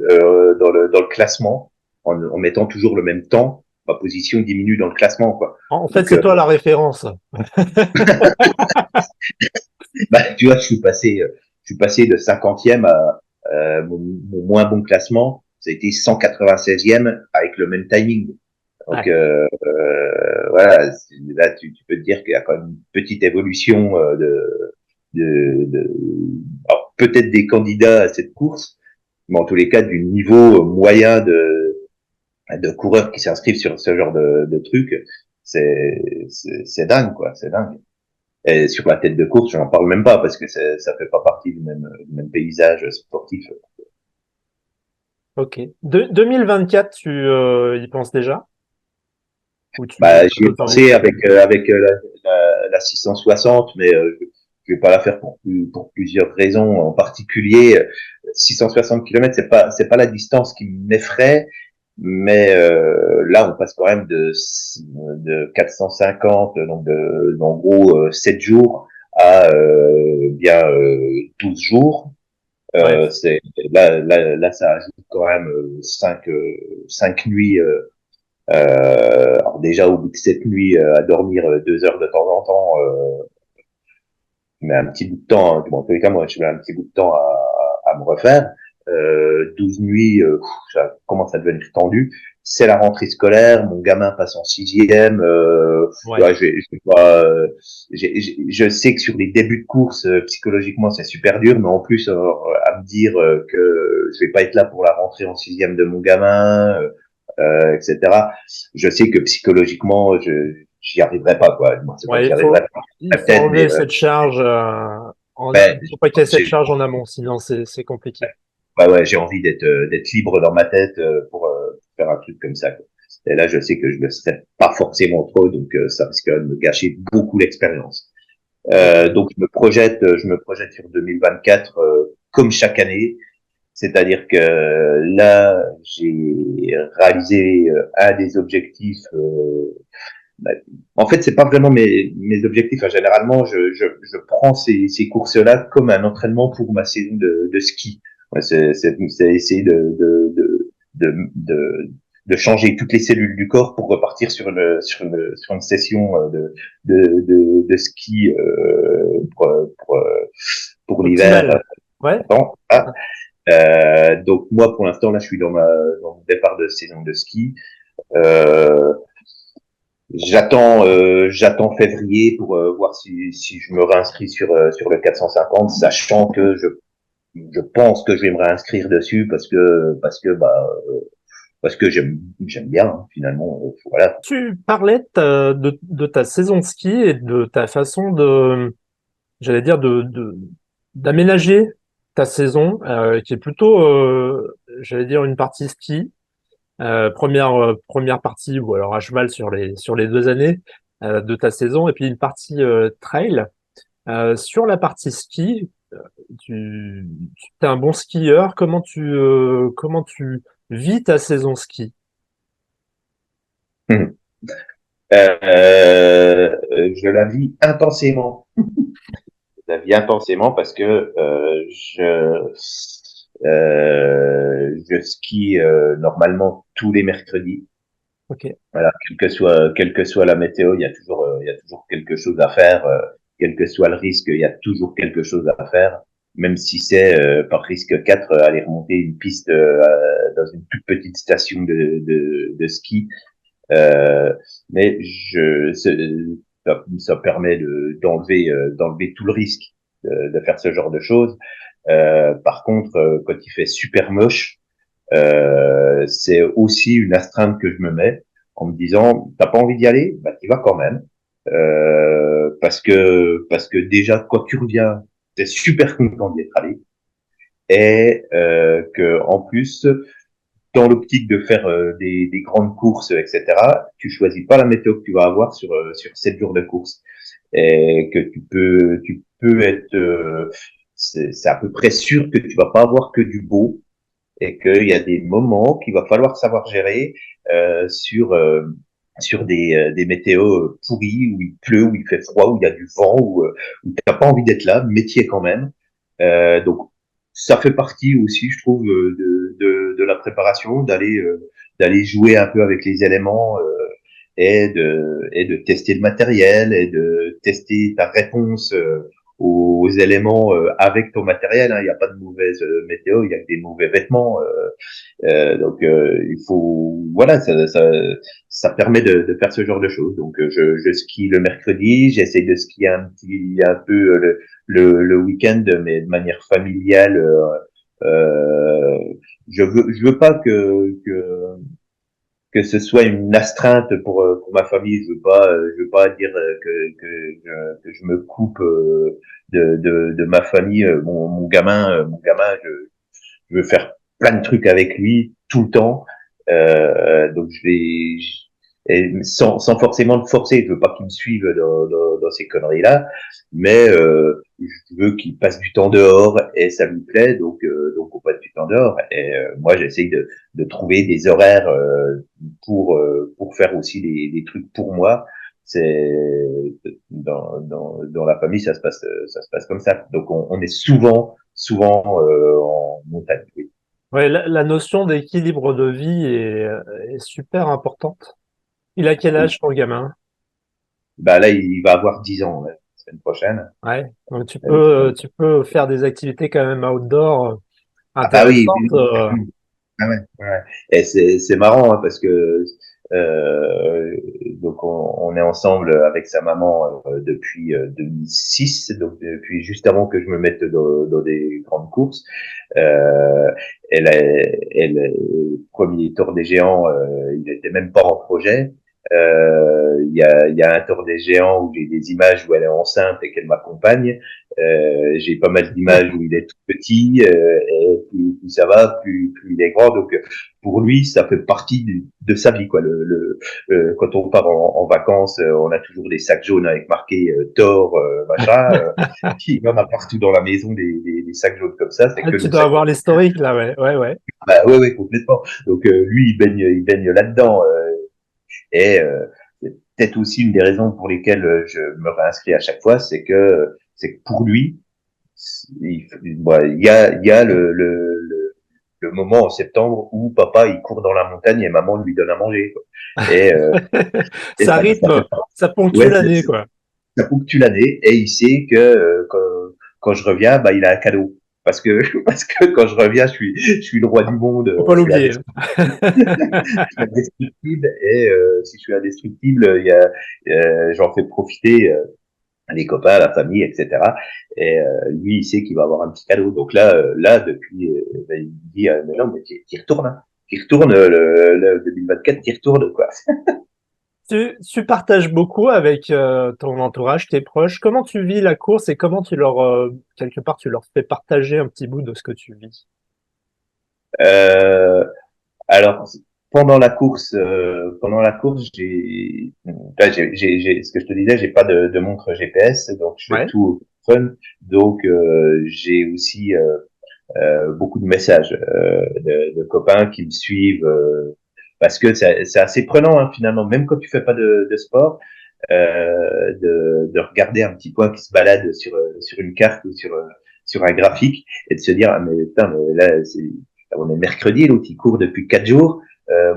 dans le classement en mettant toujours le même temps. Ma position diminue dans le classement, quoi. En fait, Donc, c'est toi la référence. bah, tu vois, je suis passé de 50e à mon moins bon classement. Ça a été 196e avec le même timing. Donc Ouais. voilà, là tu peux te dire qu'il y a quand même une petite évolution de alors, peut-être des candidats à cette course, mais en tous les cas du niveau moyen de coureurs qui s'inscrivent sur ce genre de truc, c'est dingue quoi, c'est dingue. Et sur la tête de course, je n'en parle même pas parce que ça fait pas partie du même paysage sportif. Ok. 2024, tu y penses déjà? Ou Bah, tu j'y ai peux faire pensé avec la 660, mais je vais pas la faire pour plusieurs raisons. En particulier, 660 km, c'est pas la distance qui m'effraie, mais là, on passe quand même de 450, donc en gros 7 jours à bien 12 jours. Ouais. C'est là, ça ajoute quand même 5 nuits. Alors déjà au bout de cette nuit à dormir 2 heures de temps en temps, mais un petit bout de temps. Hein, bon, en tous les cas, moi, je mets un petit bout de temps à me refaire. 12 nuits, ça commence à devenir tendu. C'est la rentrée scolaire, mon gamin passe en 6e. Ouais. Ouais, je vais pas, je sais que sur les débuts de course, psychologiquement, c'est super dur, mais en plus, à me dire que je vais pas être là pour la rentrée en 6e de mon gamin, etc. Je sais que psychologiquement, j'y arriverai pas, quoi. Moi, c'est pas que Ouais, j'y arriverai pas. il faut Peut-être, mais enlever cette charge, ouais, il faut pas qu'il y ait cette j'ai, charge en amont, sinon c'est compliqué. ouais, j'ai envie d'être libre dans ma tête pour faire un truc comme ça, quoi. Et là, je sais que je ne serai pas forcément trop, donc ça risque de me gâcher beaucoup l'expérience. Ok. Donc je me projette sur 2024 comme chaque année. C'est-à-dire que là, j'ai réalisé un des objectifs. Bah, en fait, c'est pas vraiment mes objectifs. Hein. Généralement, je prends ces courses-là comme un entraînement pour ma saison de ski. Ouais, c'est essayer de changer toutes les cellules du corps pour repartir sur une session de ski pour l'hiver. Optimal. Ouais. Temps. Donc moi, pour l'instant, là, je suis dans mon départ de saison de ski. Euh, j'attends février pour voir si je me réinscris sur le 450, sachant que je pense que je vais me réinscrire dessus parce que j'aime bien hein, finalement. Voilà. Tu parlais de ta saison de ski et de ta façon j'allais dire, d'aménager ta saison, qui est plutôt, j'allais dire, une partie ski, première partie, ou alors à cheval sur les 2 années de ta saison, et puis une partie trail. Sur la partie ski, tu es un bon skieur. Comment tu vis ta saison ski? Hum. Je la vis intensément. Je la vis intensément parce que je skie normalement tous les mercredis. Ok. Voilà, quelle que soit la météo, il y a toujours quelque chose à faire. Quel que soit le risque, il y a toujours quelque chose à faire. Même si c'est par risque 4 aller remonter une piste dans une toute petite station de ski. Euh, mais ça permet d'enlever tout le risque de faire ce genre de choses. Par contre, quand il fait super moche, c'est aussi une astreinte que je me mets en me disant t'as pas envie d'y aller, bah t'y vas quand même, parce que déjà quand tu reviens, t'es super content d'y être allé et que en plus dans l'optique de faire des grandes courses, etc., tu choisis pas la météo que tu vas avoir sur 7 jours de course et que tu peux être c'est à peu près sûr que tu vas pas avoir que du beau et qu'il y a des moments qu'il va falloir savoir gérer sur des météos pourris, où il pleut, où il fait froid, où il y a du vent, où tu n'as pas envie d'être là, mais tu es quand même. Donc, ça fait partie aussi, je trouve, de la préparation, d'aller jouer un peu avec les éléments et de tester le matériel et de tester ta réponse aux éléments avec ton matériel. Hein. Il n'y a pas de mauvaise météo, il y a que des mauvais vêtements. Donc il faut voilà ça permet de faire ce genre de choses. Donc je skie le mercredi, j'essaie de skier un peu le week-end, mais de manière familiale. Je veux pas que ce soit une astreinte pour ma famille. Je veux pas dire que je me coupe de ma famille. Mon gamin, je veux faire plein de trucs avec lui tout le temps. Donc et sans forcément le forcer. Je veux pas qu'il me suive dans ces conneries-là, mais je veux qu'il passe du temps dehors et ça lui plaît. Donc on passe du temps dehors. Et moi, j'essaye de trouver des horaires pour faire aussi des trucs pour moi. C'est dans la famille, ça se passe comme ça. Donc on est souvent en montagne. Oui. Ouais, la notion d'équilibre de vie est super importante. Il a quel Oui. âge ton gamin? Bah là, il va avoir 10 ans la semaine prochaine. Ouais, donc Donc, tu peux faire des activités quand même outdoor ah bah oui, intéressantes. oui. Ah ouais, ouais. Et c'est marrant hein, parce que euh, donc on est ensemble avec sa maman depuis 2006, donc depuis juste avant que je me mette dans des grandes courses. Euh, premier Tour des Géants, il n'était même pas en projet. Il y a un Tour des Géants où j'ai des images où elle est enceinte et qu'elle m'accompagne. J'ai pas mal d'images où il est tout petit et plus ça va, plus il est grand. Donc pour lui, ça fait partie de sa vie quoi. Quand on part en vacances, on a toujours des sacs jaunes avec marqué Thor, machin. Il y en a partout dans la maison des sacs jaunes comme ça. C'est Ah, que tu le dois sac. avoir l'historique là, ouais, ouais, ouais. Bah, ouais, ouais, complètement. Donc lui, il baigne là-dedans. Et c'est peut-être aussi une des raisons pour lesquelles je me réinscris à chaque fois, c'est que pour lui, il y a le moment en septembre où papa il court dans la montagne et maman lui donne à manger. Quoi. Et, euh, et Ça ça rythme, fait pas. ça ponctue Ouais, l'année, quoi. ça ponctue l'année et il sait que quand je reviens, bah il a un cadeau. Parce que parce que quand je reviens, je suis le roi du monde, Faut pas je suis l'oublier. indestructible et si je suis indestructible, j'en fais profiter les copains, la famille, etc. Et lui, il sait qu'il va avoir un petit cadeau. Donc là depuis, ben, il me dit mais non, mais t'y retournes, hein. T'y retournes le 2024, t'y retournes quoi. Tu partages beaucoup avec ton entourage, tes proches. Comment tu vis la course et comment quelque part, tu leur fais partager un petit bout de ce que tu vis? Euh, Alors, pendant la course, ce que je te disais, j'ai pas de montre GPS, donc je fais Ouais. tout smartphone, donc j'ai aussi beaucoup de messages de copains qui me suivent parce que c'est assez prenant hein, finalement, même quand tu fais pas de sport, de regarder un petit point qui se balade sur une carte ou sur un graphique et de se dire ah, mais putain mais là on est mercredi, l'autre il court depuis 4 jours.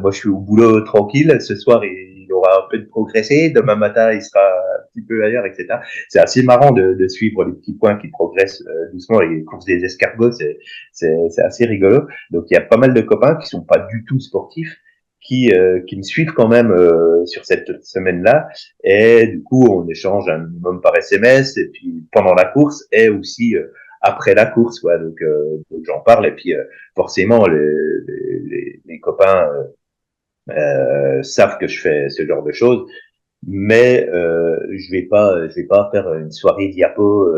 Moi je suis au boulot tranquille, ce soir il aura un peu de progressé, demain matin il sera un petit peu ailleurs, etc. C'est assez marrant de suivre les petits points qui progressent doucement. Les courses des escargots, c'est assez rigolo. Donc il y a pas mal de copains qui sont pas du tout sportifs, qui me suivent quand même sur cette semaine-là. Et du coup, on échange un minimum par SMS, et puis pendant la course, et aussi après la course, quoi. Donc j'en parle, et puis forcément, les copains savent que je fais ce genre de choses, mais je vais pas faire une soirée diapo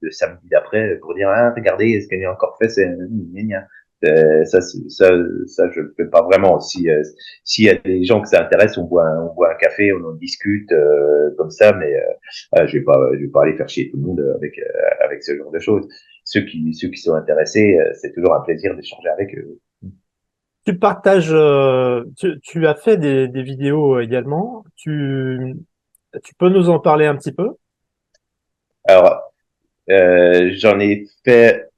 le samedi d'après pour dire ah regardez ce qu'elle a encore fait, c'est gna. Ça je le fais pas vraiment. Si s'il y a des gens que ça intéresse, on boit un café, on en discute comme ça, mais je vais pas aller faire chier tout le monde avec ce genre de choses. Ceux qui sont intéressés, c'est toujours un plaisir d'échanger avec eux. Tu partages, tu as fait des vidéos également. Tu peux nous en parler un petit peu? Alors j'en ai fait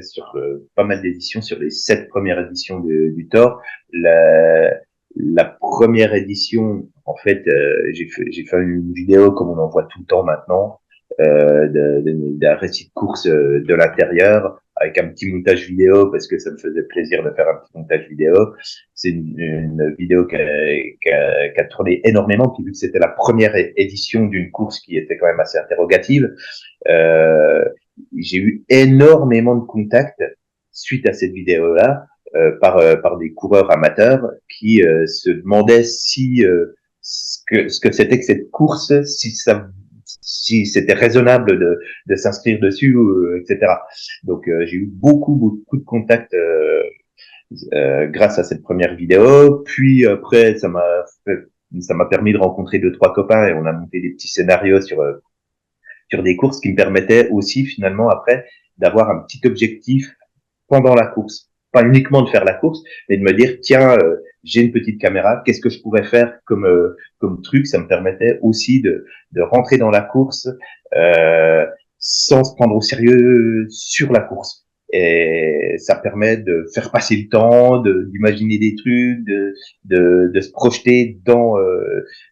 sur pas mal d'éditions, sur les 7 premières éditions du Thor. La première édition, en fait, j'ai fait une vidéo comme on en voit tout le temps maintenant, d'un récit de course de l'intérieur, avec un petit montage vidéo parce que ça me faisait plaisir de faire un petit montage vidéo. C'est une vidéo qui a tourné énormément, puis vu que c'était la première édition d'une course qui était quand même assez interrogative, euh, j'ai eu énormément de contacts suite à cette vidéo-là par des coureurs amateurs qui se demandaient si ce que c'était que cette course, si c'était raisonnable de s'inscrire dessus, etc. Donc j'ai eu beaucoup de contacts grâce à cette première vidéo. Puis après, ça m'a permis de rencontrer 2 3 copains et on a monté des petits scénarios sur des courses qui me permettaient aussi finalement après d'avoir un petit objectif pendant la course. Pas uniquement de faire la course, mais de me dire, tiens, j'ai une petite caméra, qu'est-ce que je pourrais faire comme truc. Ça me permettait aussi de rentrer dans la course sans se prendre au sérieux sur la course. Et ça permet de faire passer le temps, d'imaginer des trucs, de se projeter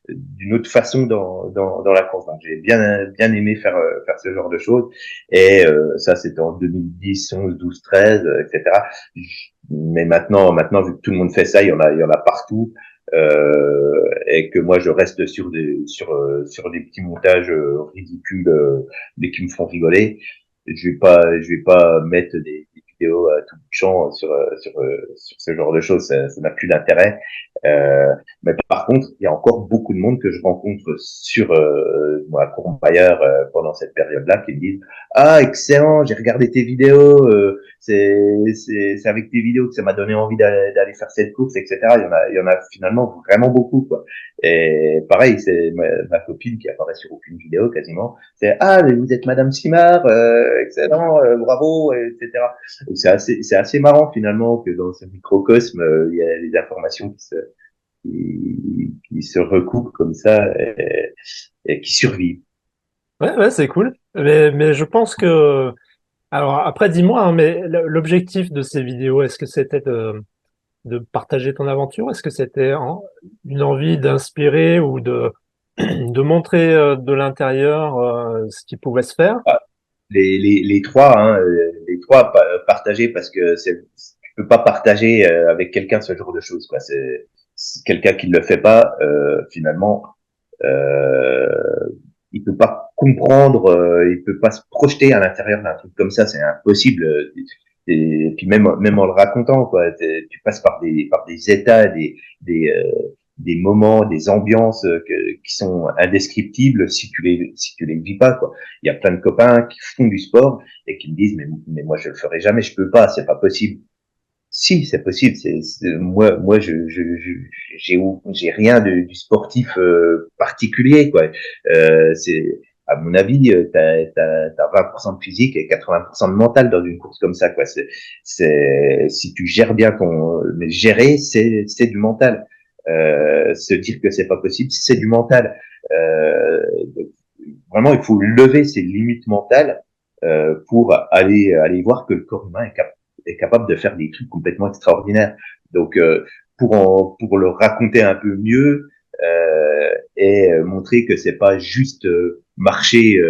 d'une autre façon dans la course. Donc, j'ai bien aimé faire ce genre de choses. Et ça, c'était en 2010, 11, 12, 13, etc. Mais maintenant, vu que tout le monde fait ça, il y en a partout. Et que moi je reste sur des petits montages ridicules mais qui me font rigoler. Je vais pas mettre des vidéos à tout bout de champ sur ce genre de choses. Ça n'a plus d'intérêt. Mais par contre, il y a encore beaucoup de monde que je rencontre sur moi, Courmayeur pendant cette période-là qui me disent ah excellent, j'ai regardé tes vidéos, c'est avec tes vidéos que ça m'a donné envie d'aller faire cette course, etc. Il y en a finalement vraiment beaucoup quoi. Et pareil, c'est ma copine qui apparaît sur aucune vidéo quasiment. C'est ah mais vous êtes Madame Simard, excellent, bravo, etc. Donc c'est assez marrant finalement que dans ce microcosme il y a des informations qui se recoupent comme ça et qui survivent. Ouais, c'est cool. Mais je pense que, alors après, dis-moi, hein, mais l'objectif de ces vidéos, est-ce que c'était de partager ton aventure? Est-ce que c'était une envie d'inspirer ou de montrer de l'intérieur ce qui pouvait se faire? Ah, les trois, hein, les trois partagés parce que tu peux pas partager avec quelqu'un ce genre de choses, quoi. C'est quelqu'un qui ne le fait pas, finalement, euh, il peut pas comprendre, il peut pas se projeter à l'intérieur d'un truc comme ça, c'est impossible. Et puis même en le racontant, quoi, tu passes par des états, des moments, des ambiances qui sont indescriptibles si tu les vis pas, quoi. Il y a plein de copains qui font du sport et qui me disent mais moi je le ferai jamais, je peux pas, c'est pas possible. Si, c'est possible. Moi, j'ai rien du sportif particulier, quoi. C'est, à mon avis, t'as 20% de physique et 80% de mental dans une course comme ça, quoi. Si tu gères bien mais gérer, c'est du mental. Se dire que c'est pas possible, c'est du mental. Donc, vraiment, il faut lever ses limites mentales pour aller voir que le corps humain est capable de faire des trucs complètement extraordinaires. Donc, pour le raconter un peu mieux et montrer que c'est pas juste marcher,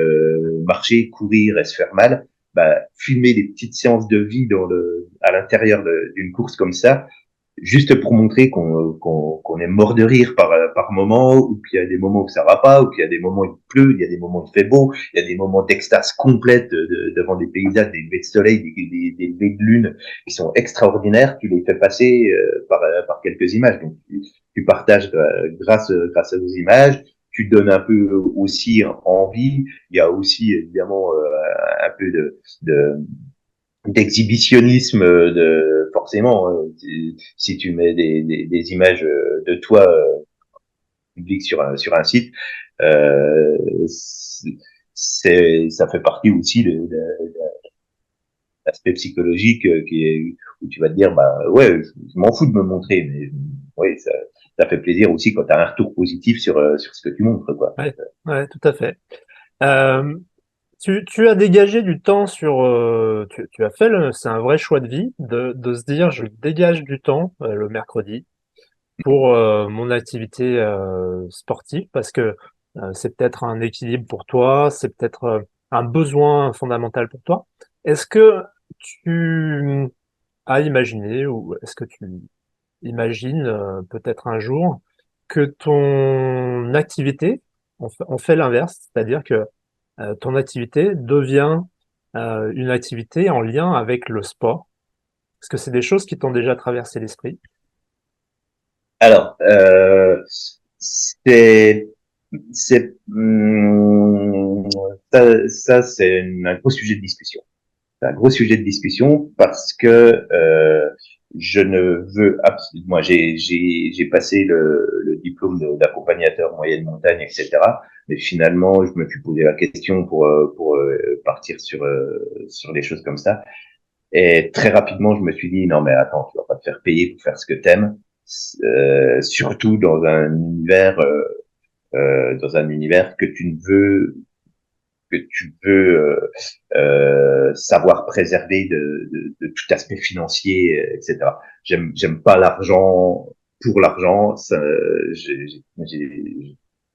courir et se faire mal, bah, filmer des petites séances de vie à l'intérieur d'une course comme ça, juste pour montrer qu'on est mort de rire par moment, ou qu'il y a des moments où ça va pas, ou qu'il y a des moments où il pleut, il y a des moments où il fait beau, il y a des moments d'extase complète devant des paysages, des levées de soleil, des levées de lune qui sont extraordinaires. Tu les fais passer par quelques images. Donc tu partages grâce aux images. Tu donnes un peu aussi envie. Il y a aussi évidemment un peu d'exhibitionnisme forcément si tu mets des images de toi publiques sur un site euh, ça fait partie aussi de l'aspect psychologique où tu vas te dire bah ouais je m'en fous de me montrer mais ouais ça fait plaisir aussi quand tu as un retour positif sur ce que tu montres quoi. Ouais, ouais, tout à fait. Euh, tu as dégagé du temps tu as fait c'est un vrai choix de vie de se dire je dégage du temps le mercredi pour mon activité sportive parce que c'est peut-être un équilibre pour toi, c'est peut-être un besoin fondamental pour toi. Est-ce que tu as imaginé ou est-ce que tu imagines peut-être un jour que ton activité, on fait l'inverse, c'est-à-dire que ton activité devient une activité en lien avec le sport? Est-ce que c'est des choses qui t'ont déjà traversé l'esprit? Alors c'est c'est ça c'est un gros sujet de discussion. C'est un gros sujet de discussion parce que je ne veux absolument. Moi, j'ai passé le diplôme d'accompagnateur moyenne montagne, etc. Mais finalement, je me suis posé la question pour partir sur des choses comme ça. Et très rapidement, je me suis dit non mais attends, tu vas pas te faire payer pour faire ce que t'aimes, surtout dans un univers que tu veux savoir préserver de tout aspect financier, etc. J'aime pas l'argent pour l'argent,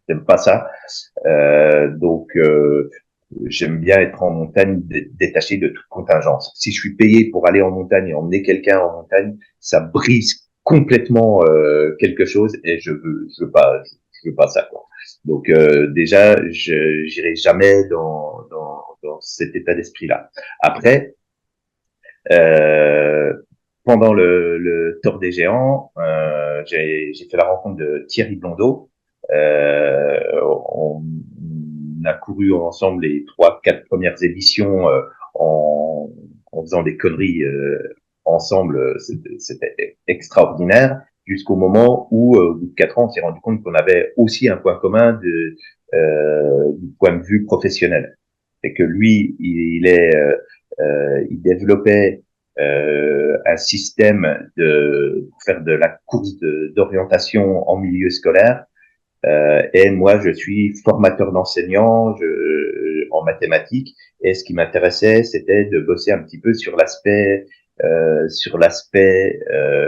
j'aime pas ça. Donc j'aime bien être en montagne détaché de toute contingence. Si je suis payé pour aller en montagne et emmener quelqu'un en montagne, ça brise complètement quelque chose et je veux pas ça quoi. Donc déjà, je j'irai jamais dans cet état d'esprit-là. Après, euh, pendant le Tour des Géants, j'ai fait la rencontre de Thierry Blondeau. On a couru ensemble les 3, 4 premières éditions en faisant des conneries ensemble. C'était extraordinaire jusqu'au moment où, au bout de 4 ans, on s'est rendu compte qu'on avait aussi un point commun du point de vue professionnel. C'est que lui, il développait un système pour faire de la course d'orientation en milieu scolaire. Et moi, je suis formateur d'enseignants en mathématiques. Et ce qui m'intéressait, c'était de bosser un petit peu sur l'aspect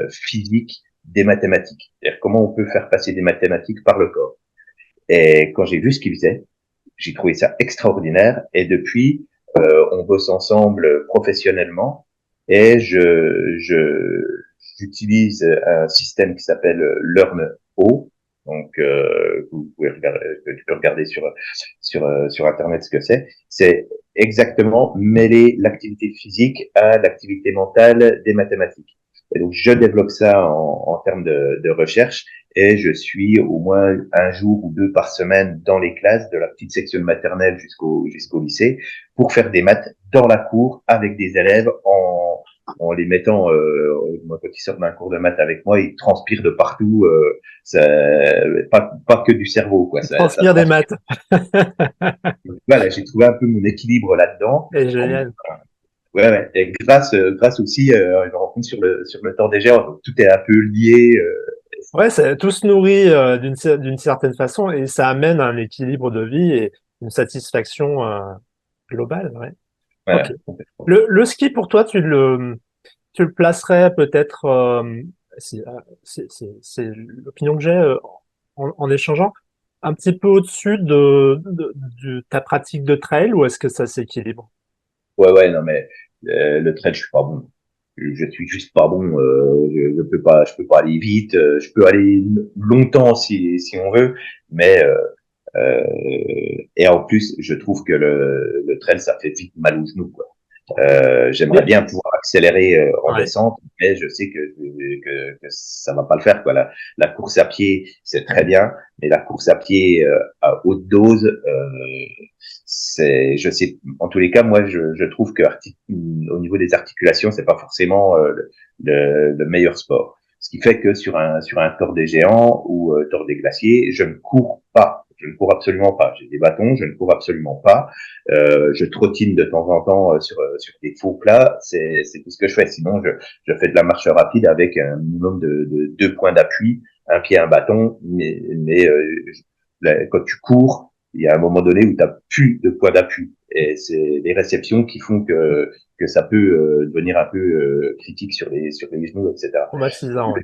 physique des mathématiques. C'est-à-dire comment on peut faire passer des mathématiques par le corps. Et quand j'ai vu ce qu'il faisait, j'ai trouvé ça extraordinaire. Et depuis, on bosse ensemble professionnellement. Et j'utilise un système qui s'appelle LearnO. Donc, que tu peux regarder sur Internet ce que c'est. C'est exactement mêler l'activité physique à l'activité mentale des mathématiques. Et donc, je développe ça en termes de recherche et je suis au moins un jour ou deux par semaine dans les classes de la petite section maternelle jusqu'au lycée pour faire des maths dans la cour avec des élèves en les mettant, moi quand ils sortent d'un cours de maths avec moi, ils transpirent de partout, ça, pas que du cerveau, quoi. Ça Transpire des transpire. maths. Voilà, j'ai trouvé un peu mon équilibre là-dedans. C'est génial. Ouais, ouais. Et grâce aussi à une rencontre sur le temps des géants, donc tout est un peu lié. Ouais, tout se nourrit d'une certaine façon et ça amène un équilibre de vie et une satisfaction globale. Ouais. Ok. Voilà, complètement. Le ski pour toi, tu le placerais peut-être, c'est l'opinion que j'ai en échangeant, un petit peu au-dessus de ta pratique de trail ou est-ce que ça s'équilibre? Ouais, ouais, non mais le trail, je suis pas bon. Je suis juste pas bon. Je peux pas aller vite. Je peux aller longtemps si on veut, mais et en plus, je trouve que le trail, ça fait vite mal aux genoux, quoi. J'aimerais Mais- bien pouvoir accélérer en Ouais, descente, mais je sais que ça va pas le faire, quoi. La course à pied, c'est très bien, mais la course à pied à haute dose, je sais, en tous les cas, moi, je trouve que au niveau des articulations, c'est pas forcément le meilleur sport. Ce qui fait que sur un Tour des Géants ou Tour des Glaciers, je ne cours pas. Je ne cours absolument pas. J'ai des bâtons, je ne cours absolument pas. Je trottine de temps en temps sur des faux plats. C'est tout ce que je fais. Sinon, je fais de la marche rapide avec un minimum de 2 points d'appui, un pied, un bâton. Quand tu cours, il y a un moment donné où tu n'as plus de points d'appui. Et c'est les réceptions qui font que ça peut devenir un peu critique sur les genoux, etc. traumatisant, ouais.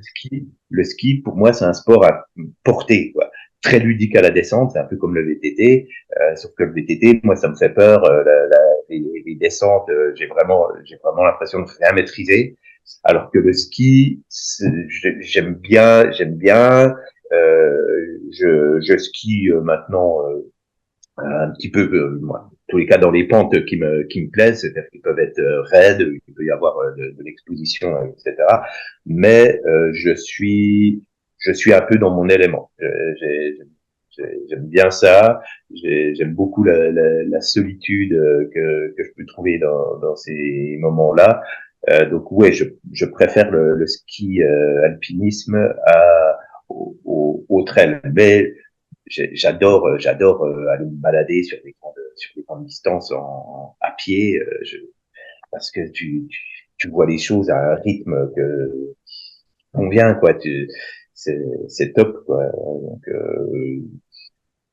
Le ski, pour moi, c'est un sport à portée, quoi. Très ludique à la descente, c'est un peu comme le VTT, sauf que le VTT, moi, ça me fait peur. Les descentes, j'ai vraiment l'impression de rien maîtriser. Alors que le ski, j'aime bien. Je skie maintenant un petit peu, moi, en tous les cas dans les pentes qui me plaisent, c'est-à-dire qu'ils peuvent être raides, il peut y avoir de l'exposition, etc. Mais je suis un peu dans mon élément. J'aime bien ça. J'aime beaucoup la solitude que je peux trouver dans ces moments-là. Donc ouais, je préfère le ski alpinisme au trail. Mais j'adore aller me balader sur des grandes distances à pied, parce que tu vois les choses à un rythme qui convient, quoi. C'est top, quoi. Donc,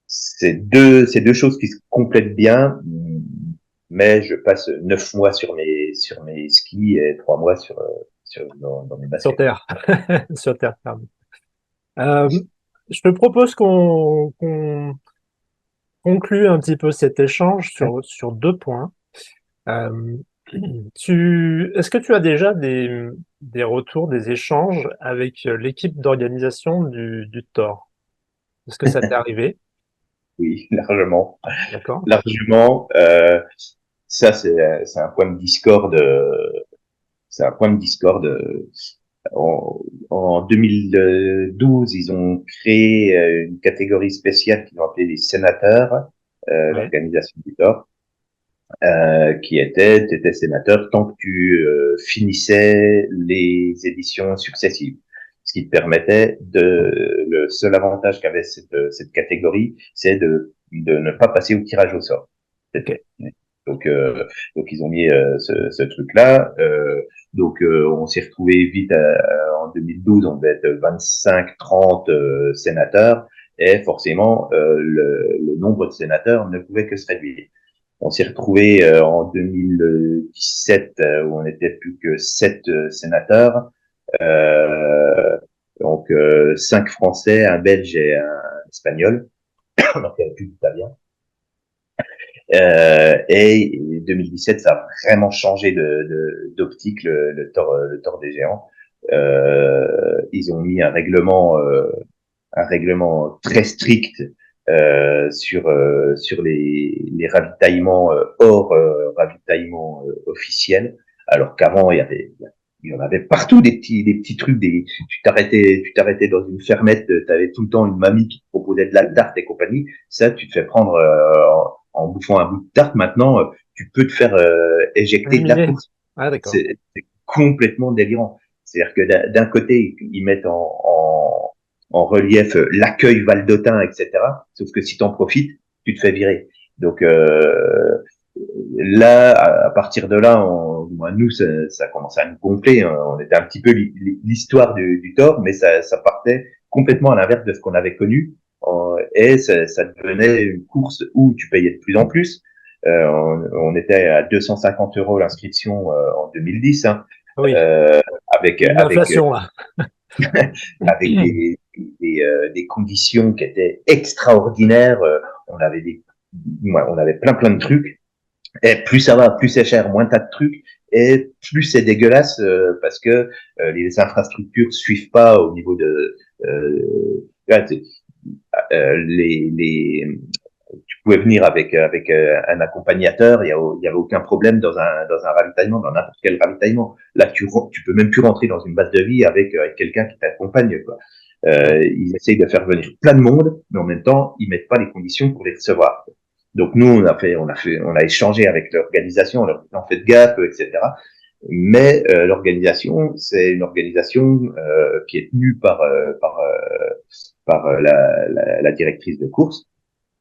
c'est deux choses qui se complètent bien, mais je passe 9 mois sur mes skis et 3 mois dans mes Sur baskets. Terre. Sur Terre ferme. Euh, je te propose qu'on conclue un petit peu cet échange sur 2 points. Euh, est-ce que tu as déjà des retours, des échanges avec l'équipe d'organisation du Thor? Est-ce que ça t'est arrivé? Oui, largement. D'accord? Largement. Ça, c'est un point de discorde. C'est un point de discorde. En 2012, ils ont créé une catégorie spéciale qu'ils ont appelée les sénateurs, Ouais. l'organisation du Thor, qui était, tu étais sénateur tant que tu finissais les éditions successives. Ce qui te permettait le seul avantage qu'avait cette catégorie, c'est de ne pas passer au tirage au sort. Ok. Donc, donc ils ont mis ce truc-là. On s'est retrouvé vite en 2012, on devait être 25-30 sénateurs, et forcément le nombre de sénateurs ne pouvait que se réduire. On s'est retrouvé en 2017 où on n'était plus que 7 sénateurs, euh, donc 5 Français, un Belge et un Espagnol, donc il n'y avait plus d'Italiens. Et 2017, ça a vraiment changé d'optique, le tort des géants. Ils ont mis un règlement très strict sur les ravitaillements hors ravitaillement officiel, alors qu'avant il y en avait partout des petits trucs, tu t'arrêtais dans une fermette, tu avais tout le temps une mamie qui te proposait de la tarte et compagnie. Ça, tu te fais prendre en bouffant un bout de tarte. Maintenant, tu peux te faire éjecter de la Éliminé. course. Ah, d'accord. C'est complètement délirant. C'est-à-dire que d'un côté, ils mettent en relief l'accueil valdotin, etc. Sauf que si t'en profites, tu te fais virer. Donc là, à partir de là, moi, nous, ça commençait à nous gonfler. Hein. On était un petit peu l'histoire du tort, mais ça partait complètement à l'inverse de ce qu'on avait connu. Et ça devenait une course où tu payais de plus en plus. On était à 250 € l'inscription en 2010, hein, Oui, avec l'inflation là. avec des conditions qui étaient extraordinaires. On avait plein de trucs. Et plus ça va, plus c'est cher, moins t'as de trucs, et plus c'est dégueulasse parce que les infrastructures suivent pas au niveau de là, tu pouvais venir avec un accompagnateur, il y avait aucun problème dans un ravitaillement, dans n'importe quel ravitaillement. Là, tu peux même plus rentrer dans une base de vie avec quelqu'un qui t'accompagne, quoi. Ils essayent de faire venir plein de monde, mais en même temps, ils mettent pas les conditions pour les recevoir. Donc nous, on a échangé avec l'organisation, on leur dit faites gaffe, etc. Mais l'organisation, c'est une organisation qui est tenue par la directrice de course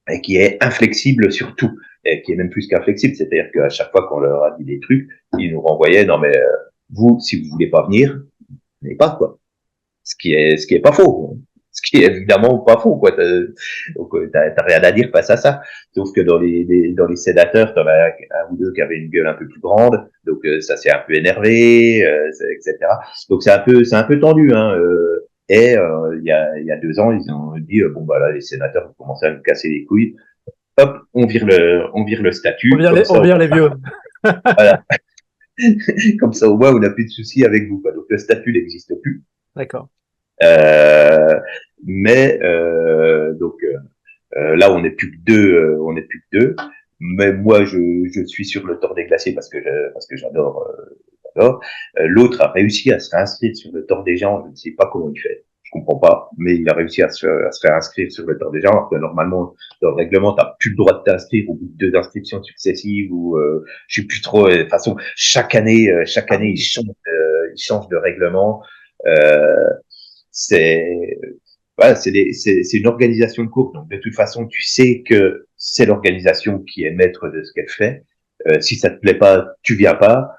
et qui est inflexible sur tout, et qui est même plus qu'inflexible, c'est-à-dire qu'à chaque fois qu'on leur a dit des trucs, ils nous renvoyaient non mais vous, si vous voulez pas venir, venez pas, quoi. Ce qui est pas faux. Ce qui est évidemment pas faux, quoi. Donc, t'as rien à dire face à ça. Sauf que dans les sénateurs, t'en as un ou deux qui avaient une gueule un peu plus grande. Donc, ça s'est un peu énervé, etc. Donc, c'est un peu tendu, hein. Il y a 2 ans, ils ont dit, bon, bah là, les sénateurs ont commencé à nous casser les couilles. Hop, on vire le statut. On vire les vieux. Voilà. Comme ça, au moins, on n'a plus de soucis avec vous, quoi. Donc, le statut n'existe plus. D'accord. Là, on n'est plus que deux. On n'est plus que deux. Mais moi, je suis sur le Tour des Glaciers parce que j'adore. L'autre a réussi à se réinscrire sur le Tour des Géants. Je ne sais pas comment il fait. Je comprends pas, mais il a réussi à se faire inscrire sur le Tour des Géants, alors que normalement, dans le règlement, t'as plus le droit de t'inscrire au bout de 2 inscriptions successives ou je sais plus trop. De toute façon, chaque année, ils changent de règlement. Euh, c'est voilà, c'est une organisation de course, donc de toute façon tu sais que c'est l'organisation qui est maître de ce qu'elle fait. Si ça te plaît pas, tu viens pas.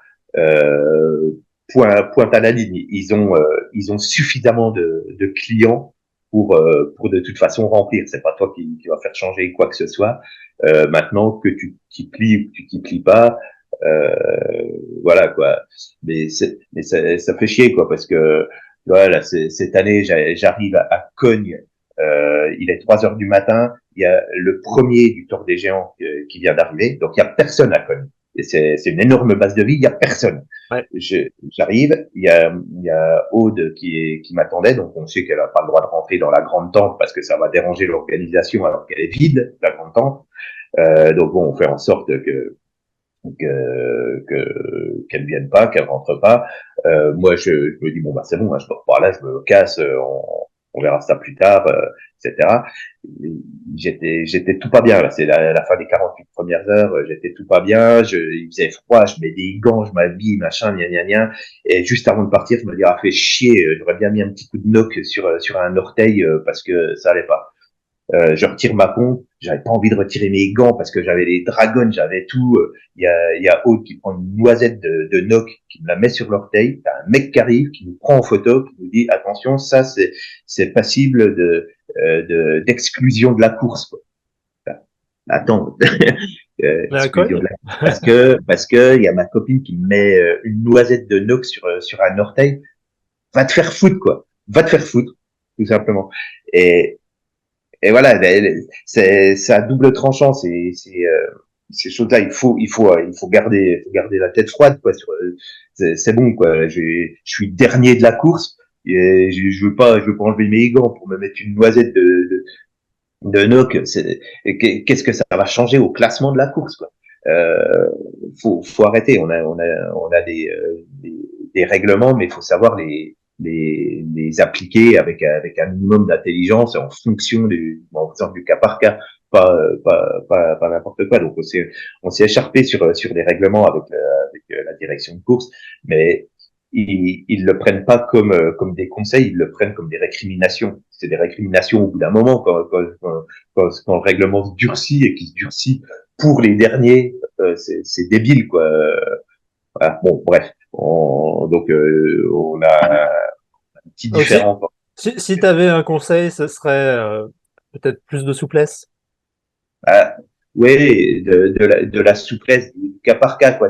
Point à la ligne. Ils ont suffisamment de clients pour de toute façon remplir. C'est pas toi qui va faire changer quoi que ce soit. Maintenant que tu t'y plies ou que tu t'y plies pas, euh, voilà quoi. Mais ça fait chier quoi parce que voilà, cette année, j'arrive à Cognes. Il est 3 heures du matin. Il y a le premier du Tour des Géants qui vient d'arriver. Donc, il y a personne à Cognes. Et c'est une énorme base de vie. Il y a personne. Ouais. J'arrive. Il y a Aude qui m'attendait. Donc, on sait qu'elle n'a pas le droit de rentrer dans la grande tente parce que ça va déranger l'organisation alors qu'elle est vide, la grande tente. Donc, bon, on fait en sorte qu'elle vienne pas, qu'elle rentre pas. Moi, je me dis bon bah c'est bon, hein, je dors pas là, je me casse, on verra ça plus tard, etc. J'étais tout pas bien là. C'est la fin des 48 premières heures. J'étais tout pas bien. Il faisait froid. Je mets des gants, je m'habille, machin, gna. Et juste avant de partir, je me dis ah fait chier. J'aurais bien mis un petit coup de knock sur un orteil parce que ça allait pas. Je retire ma pompe, j'avais pas envie de retirer mes gants parce que j'avais les dragons, j'avais tout. Il y a Aude qui prend une noisette de noc, qui me la met sur l'orteil. T'as un mec qui arrive, qui nous prend en photo, qui nous dit attention, ça c'est passible d'exclusion de la course. Quoi. Enfin, attends, exclusion de la course parce que il y a ma copine qui me met une noisette de noc sur un orteil. Va te faire foutre quoi, va te faire foutre tout simplement. Et voilà, c'est à double tranchant. Ces choses-là, il faut garder la tête froide, quoi. C'est bon, quoi. Je suis dernier de la course. Et je veux pas enlever mes gants pour me mettre une noisette de knock. Qu'est-ce que ça va changer au classement de la course, quoi. Faut arrêter. On a des règlements, mais il faut savoir les appliquer avec un minimum d'intelligence en fonction du cas par cas, pas n'importe quoi. Donc on s'est écharpé sur des règlements avec la direction de course, mais ils le prennent pas comme des conseils, ils le prennent comme des récriminations. C'est des récriminations au bout d'un moment quand le règlement se durcit et qu'il se durcit pour les derniers, c'est débile quoi. Voilà. Bon, bref, donc on a un petit Donc, si, différent. si tu avais un conseil, ce serait peut-être plus de souplesse. Ah, oui, de la souplesse du cas par cas, quoi.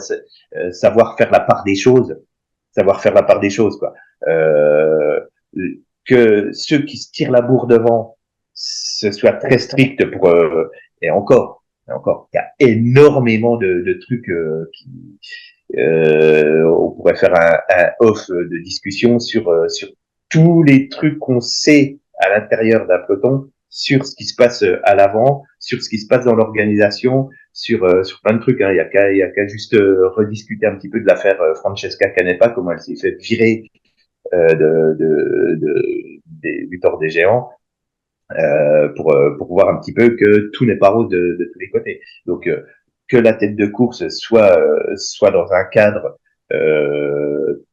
Savoir faire la part des choses, savoir faire la part des choses, quoi. Euh, que ceux qui se tirent la bourre devant, ce soit très strict pour et encore, il y a énormément de trucs on pourrait faire un off de discussion sur tous les trucs qu'on sait à l'intérieur d'un peloton, sur ce qui se passe à l'avant, sur ce qui se passe dans l'organisation, sur plein de trucs. Hein. Il y a qu'à juste rediscuter un petit peu de l'affaire Francesca Canepa, comment elle s'est fait virer du Tour des Géants, pour voir un petit peu que tout n'est pas rose de tous les côtés. Donc que la tête de course soit dans un cadre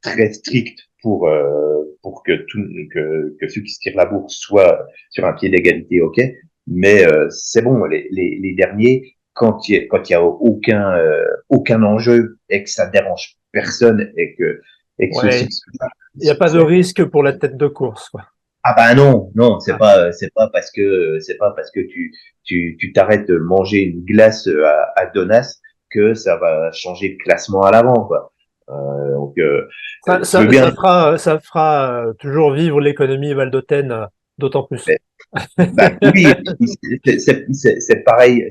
très strict pour que ceux qui se tirent la bourre soient sur un pied d'égalité, ok. Mais c'est bon, les derniers, quand il y a aucun enjeu et que ça dérange personne et que ceux-ci Ouais, il n'y a pas de risque pour la tête de course, quoi. ah bah non, non, Ah. c'est pas parce que tu t'arrêtes de manger une glace à Donas que ça va changer le classement à l'avant, quoi. Donc je veux bien. Ça fera toujours vivre l'économie valdôtaine, d'autant plus. Mais, bah oui, c'est pareil,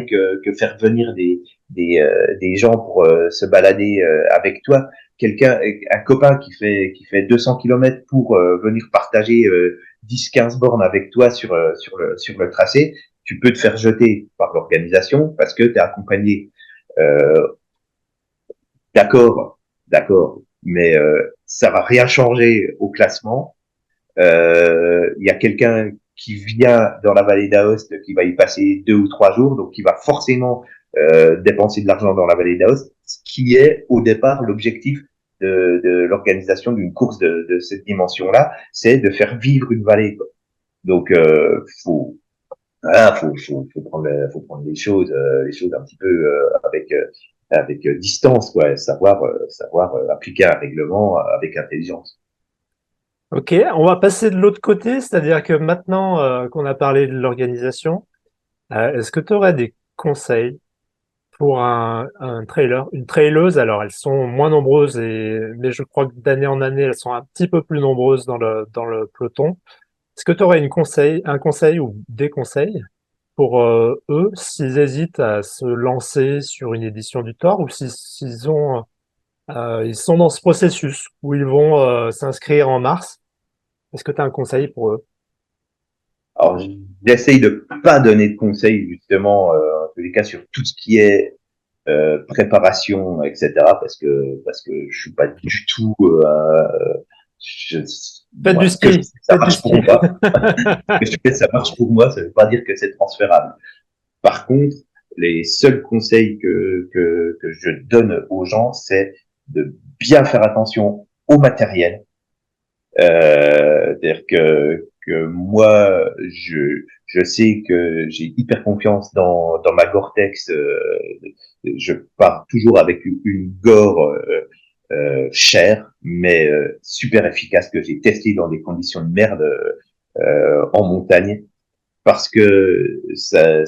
que faire venir des gens pour se balader avec toi. Un copain qui fait 200 kilomètres pour venir partager 10-15 bornes avec toi sur le tracé, tu peux te faire jeter par l'organisation parce que tu es accompagné. Euh, d'accord, mais ça va rien changer au classement. Il y a quelqu'un qui vient dans la vallée d'Aoste qui va y passer 2 ou 3 jours, donc qui va forcément dépenser de l'argent dans la vallée d'Aoste, ce qui est au départ l'objectif de l'organisation d'une course de cette dimension-là, c'est de faire vivre une vallée, quoi. Donc voilà, faut prendre les choses un petit peu avec distance, quoi, savoir appliquer un règlement avec intelligence. Ok, on va passer de l'autre côté, c'est-à-dire que maintenant qu'on a parlé de l'organisation, est-ce que tu aurais des conseils pour un trailer, une traileuse? Alors, elles sont moins nombreuses, mais je crois que d'année en année, elles sont un petit peu plus nombreuses dans le peloton. Est-ce que tu aurais un conseil ou des conseils pour eux s'ils hésitent à se lancer sur une édition du Tour ou ils sont dans ce processus où ils vont s'inscrire en mars? Est-ce que tu as un conseil pour eux? Alors, j'essaye de pas donner de conseils justement, en tous les cas, sur tout ce qui est préparation, etc. Parce que je suis pas du tout. Je, Faites moi, du ce que je ski, fais, ça faites du marche ski. pour moi. Ce que je fais, ça marche pour moi. Ça veut pas dire que c'est transférable. Par contre, les seuls conseils que je donne aux gens, c'est de bien faire attention au matériel. C'est-à-dire que moi, je sais que j'ai hyper confiance dans ma Gore-Tex. Je pars toujours avec une Gore chère, mais super efficace, que j'ai testé dans des conditions de merde en montagne, parce que ça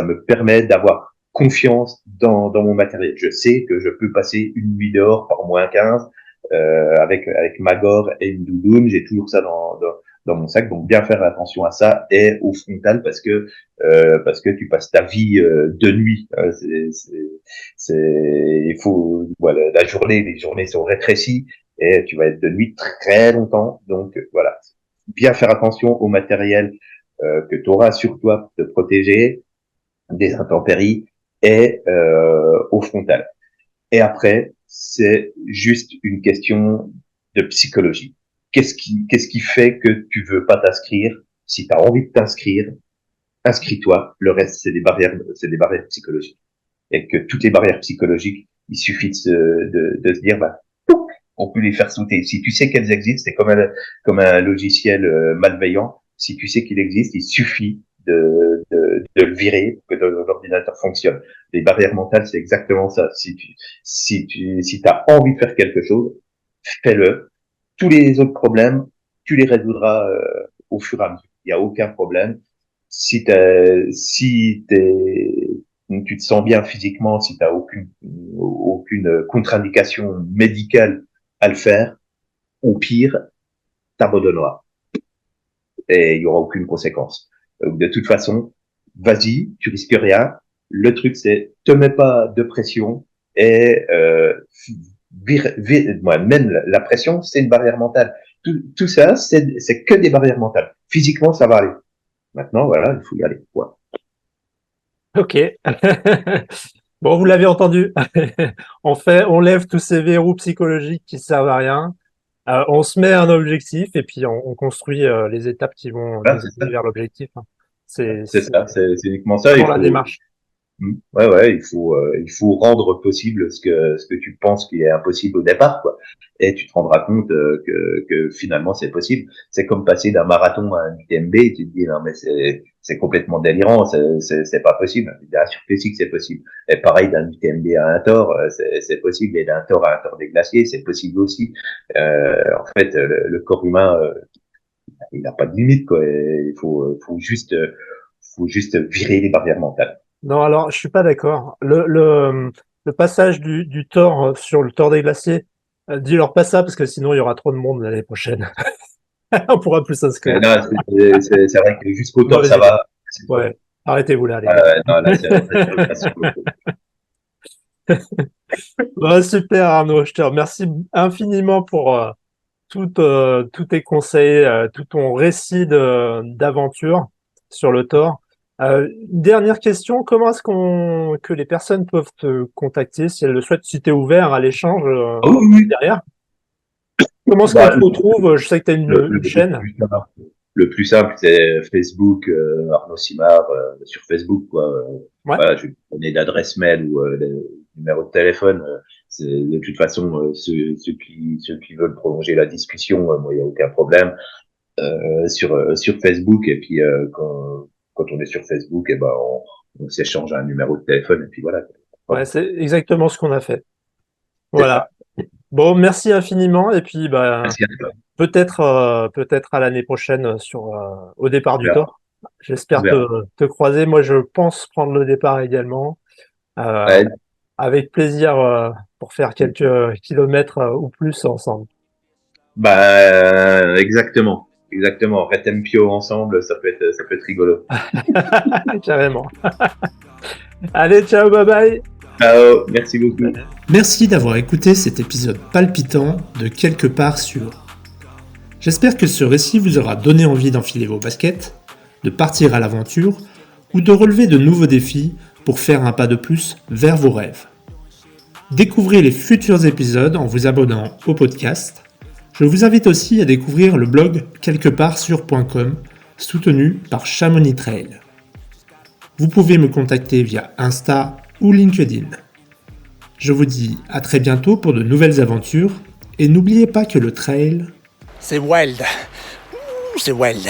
me permet d'avoir confiance dans mon matériel. Je sais que je peux passer une nuit dehors par -15 avec Magor et une doudoune. J'ai toujours ça dans mon sac, donc bien faire attention à ça et au frontal parce que tu passes ta vie de nuit. Il faut voilà, les journées sont rétrécies et tu vas être de nuit très longtemps. Donc voilà, bien faire attention au matériel que tu auras sur toi pour te protéger des intempéries et au frontal. Et après, c'est juste une question de psychologie. Qu'est-ce qui fait que tu veux pas t'inscrire? Si tu as envie de t'inscrire, inscris-toi. Le reste, c'est des barrières psychologiques. Et que toutes les barrières psychologiques, il suffit de se dire, bah, on peut les faire sauter. Si tu sais qu'elles existent, c'est comme un logiciel malveillant. Si tu sais qu'il existe, il suffit de le virer pour que l'ordinateur fonctionne. Les barrières mentales, c'est exactement ça. Si t'as envie de faire quelque chose, fais-le. Tous les autres problèmes, tu les résoudras au fur et à mesure. Il y a aucun problème. Tu te sens bien physiquement, si t'as aucune contre-indication médicale à le faire, au pire, t'abandonneras et il y aura aucune conséquence. De toute façon, vas-y, tu risques rien. Le truc, c'est te mets pas de pression et même la pression, c'est une barrière mentale. Tout ça, c'est que des barrières mentales. Physiquement, ça va aller. Maintenant, voilà, il faut y aller. Ouais. Ok. Bon, vous l'avez entendu. On lève tous ces verrous psychologiques qui servent à rien. On se met un objectif et puis on construit les étapes qui vont Voilà, nous aider vers l'objectif. c'est ça, c'est uniquement ça. Pour la démarche. Ouais, il faut rendre possible ce que tu penses qui est impossible au départ, quoi. Et tu te rendras compte que finalement c'est possible. C'est comme passer d'un marathon à un UTMB. Et tu te dis non mais c'est complètement délirant, c'est pas possible. Bien sûr que si que c'est possible. Et pareil d'un UTMB à un Thor, c'est possible. Et d'un Thor à un Thor des glaciers, c'est possible aussi. En fait, le corps humain, il n'a pas de limite, quoi. Et faut juste virer les barrières mentales. Non, alors je suis pas d'accord. Le passage du Thor sur le Thor des glaciers, dis-leur pas ça parce que sinon il y aura trop de monde l'année prochaine. On pourra plus s'inscrire. Non, c'est vrai que jusqu'au Non, Thor, ça va. Ouais, arrêtez-vous là, les gars. Non, là, c'est Bah, super Arnaud, je te remercie infiniment pour tous tes conseils, tout ton récit d'aventure sur le Thor. Une dernière question, comment est-ce que les personnes peuvent te contacter si elles le souhaitent, si tu es ouvert à l'échange oui. derrière? Comment est-ce qu'on te retrouve? Je sais que tu as une chaîne. Le plus simple, c'est Facebook, Arnaud Simard, sur Facebook, quoi. Ouais. Voilà, je vais te donner l'adresse mail ou le numéro de téléphone. De toute façon, ceux qui veulent prolonger la discussion, moi, il n'y a aucun problème. Sur Facebook, et puis quand on est sur Facebook, et ben on s'échange un numéro de téléphone, et puis voilà. Ouais, c'est exactement ce qu'on a fait. Voilà. Bon, merci infiniment, et puis bah, Merci à toi. peut-être à l'année prochaine au départ du Thor. J'espère te croiser. Moi, je pense prendre le départ également. Ouais. Avec plaisir pour faire quelques kilomètres ou plus ensemble. Bah exactement. Retempio ensemble, ça peut être rigolo. Carrément. Allez, ciao, bye bye. Ciao, merci beaucoup. Merci d'avoir écouté cet épisode palpitant de Quelque part sûr. J'espère que ce récit vous aura donné envie d'enfiler vos baskets, de partir à l'aventure ou de relever de nouveaux défis pour faire un pas de plus vers vos rêves. Découvrez les futurs épisodes en vous abonnant au podcast. Je vous invite aussi à découvrir le blog quelquepartsur.com soutenu par Chamonix Trail. Vous pouvez me contacter via Insta ou LinkedIn. Je vous dis à très bientôt pour de nouvelles aventures et n'oubliez pas que le trail, c'est wild. C'est wild.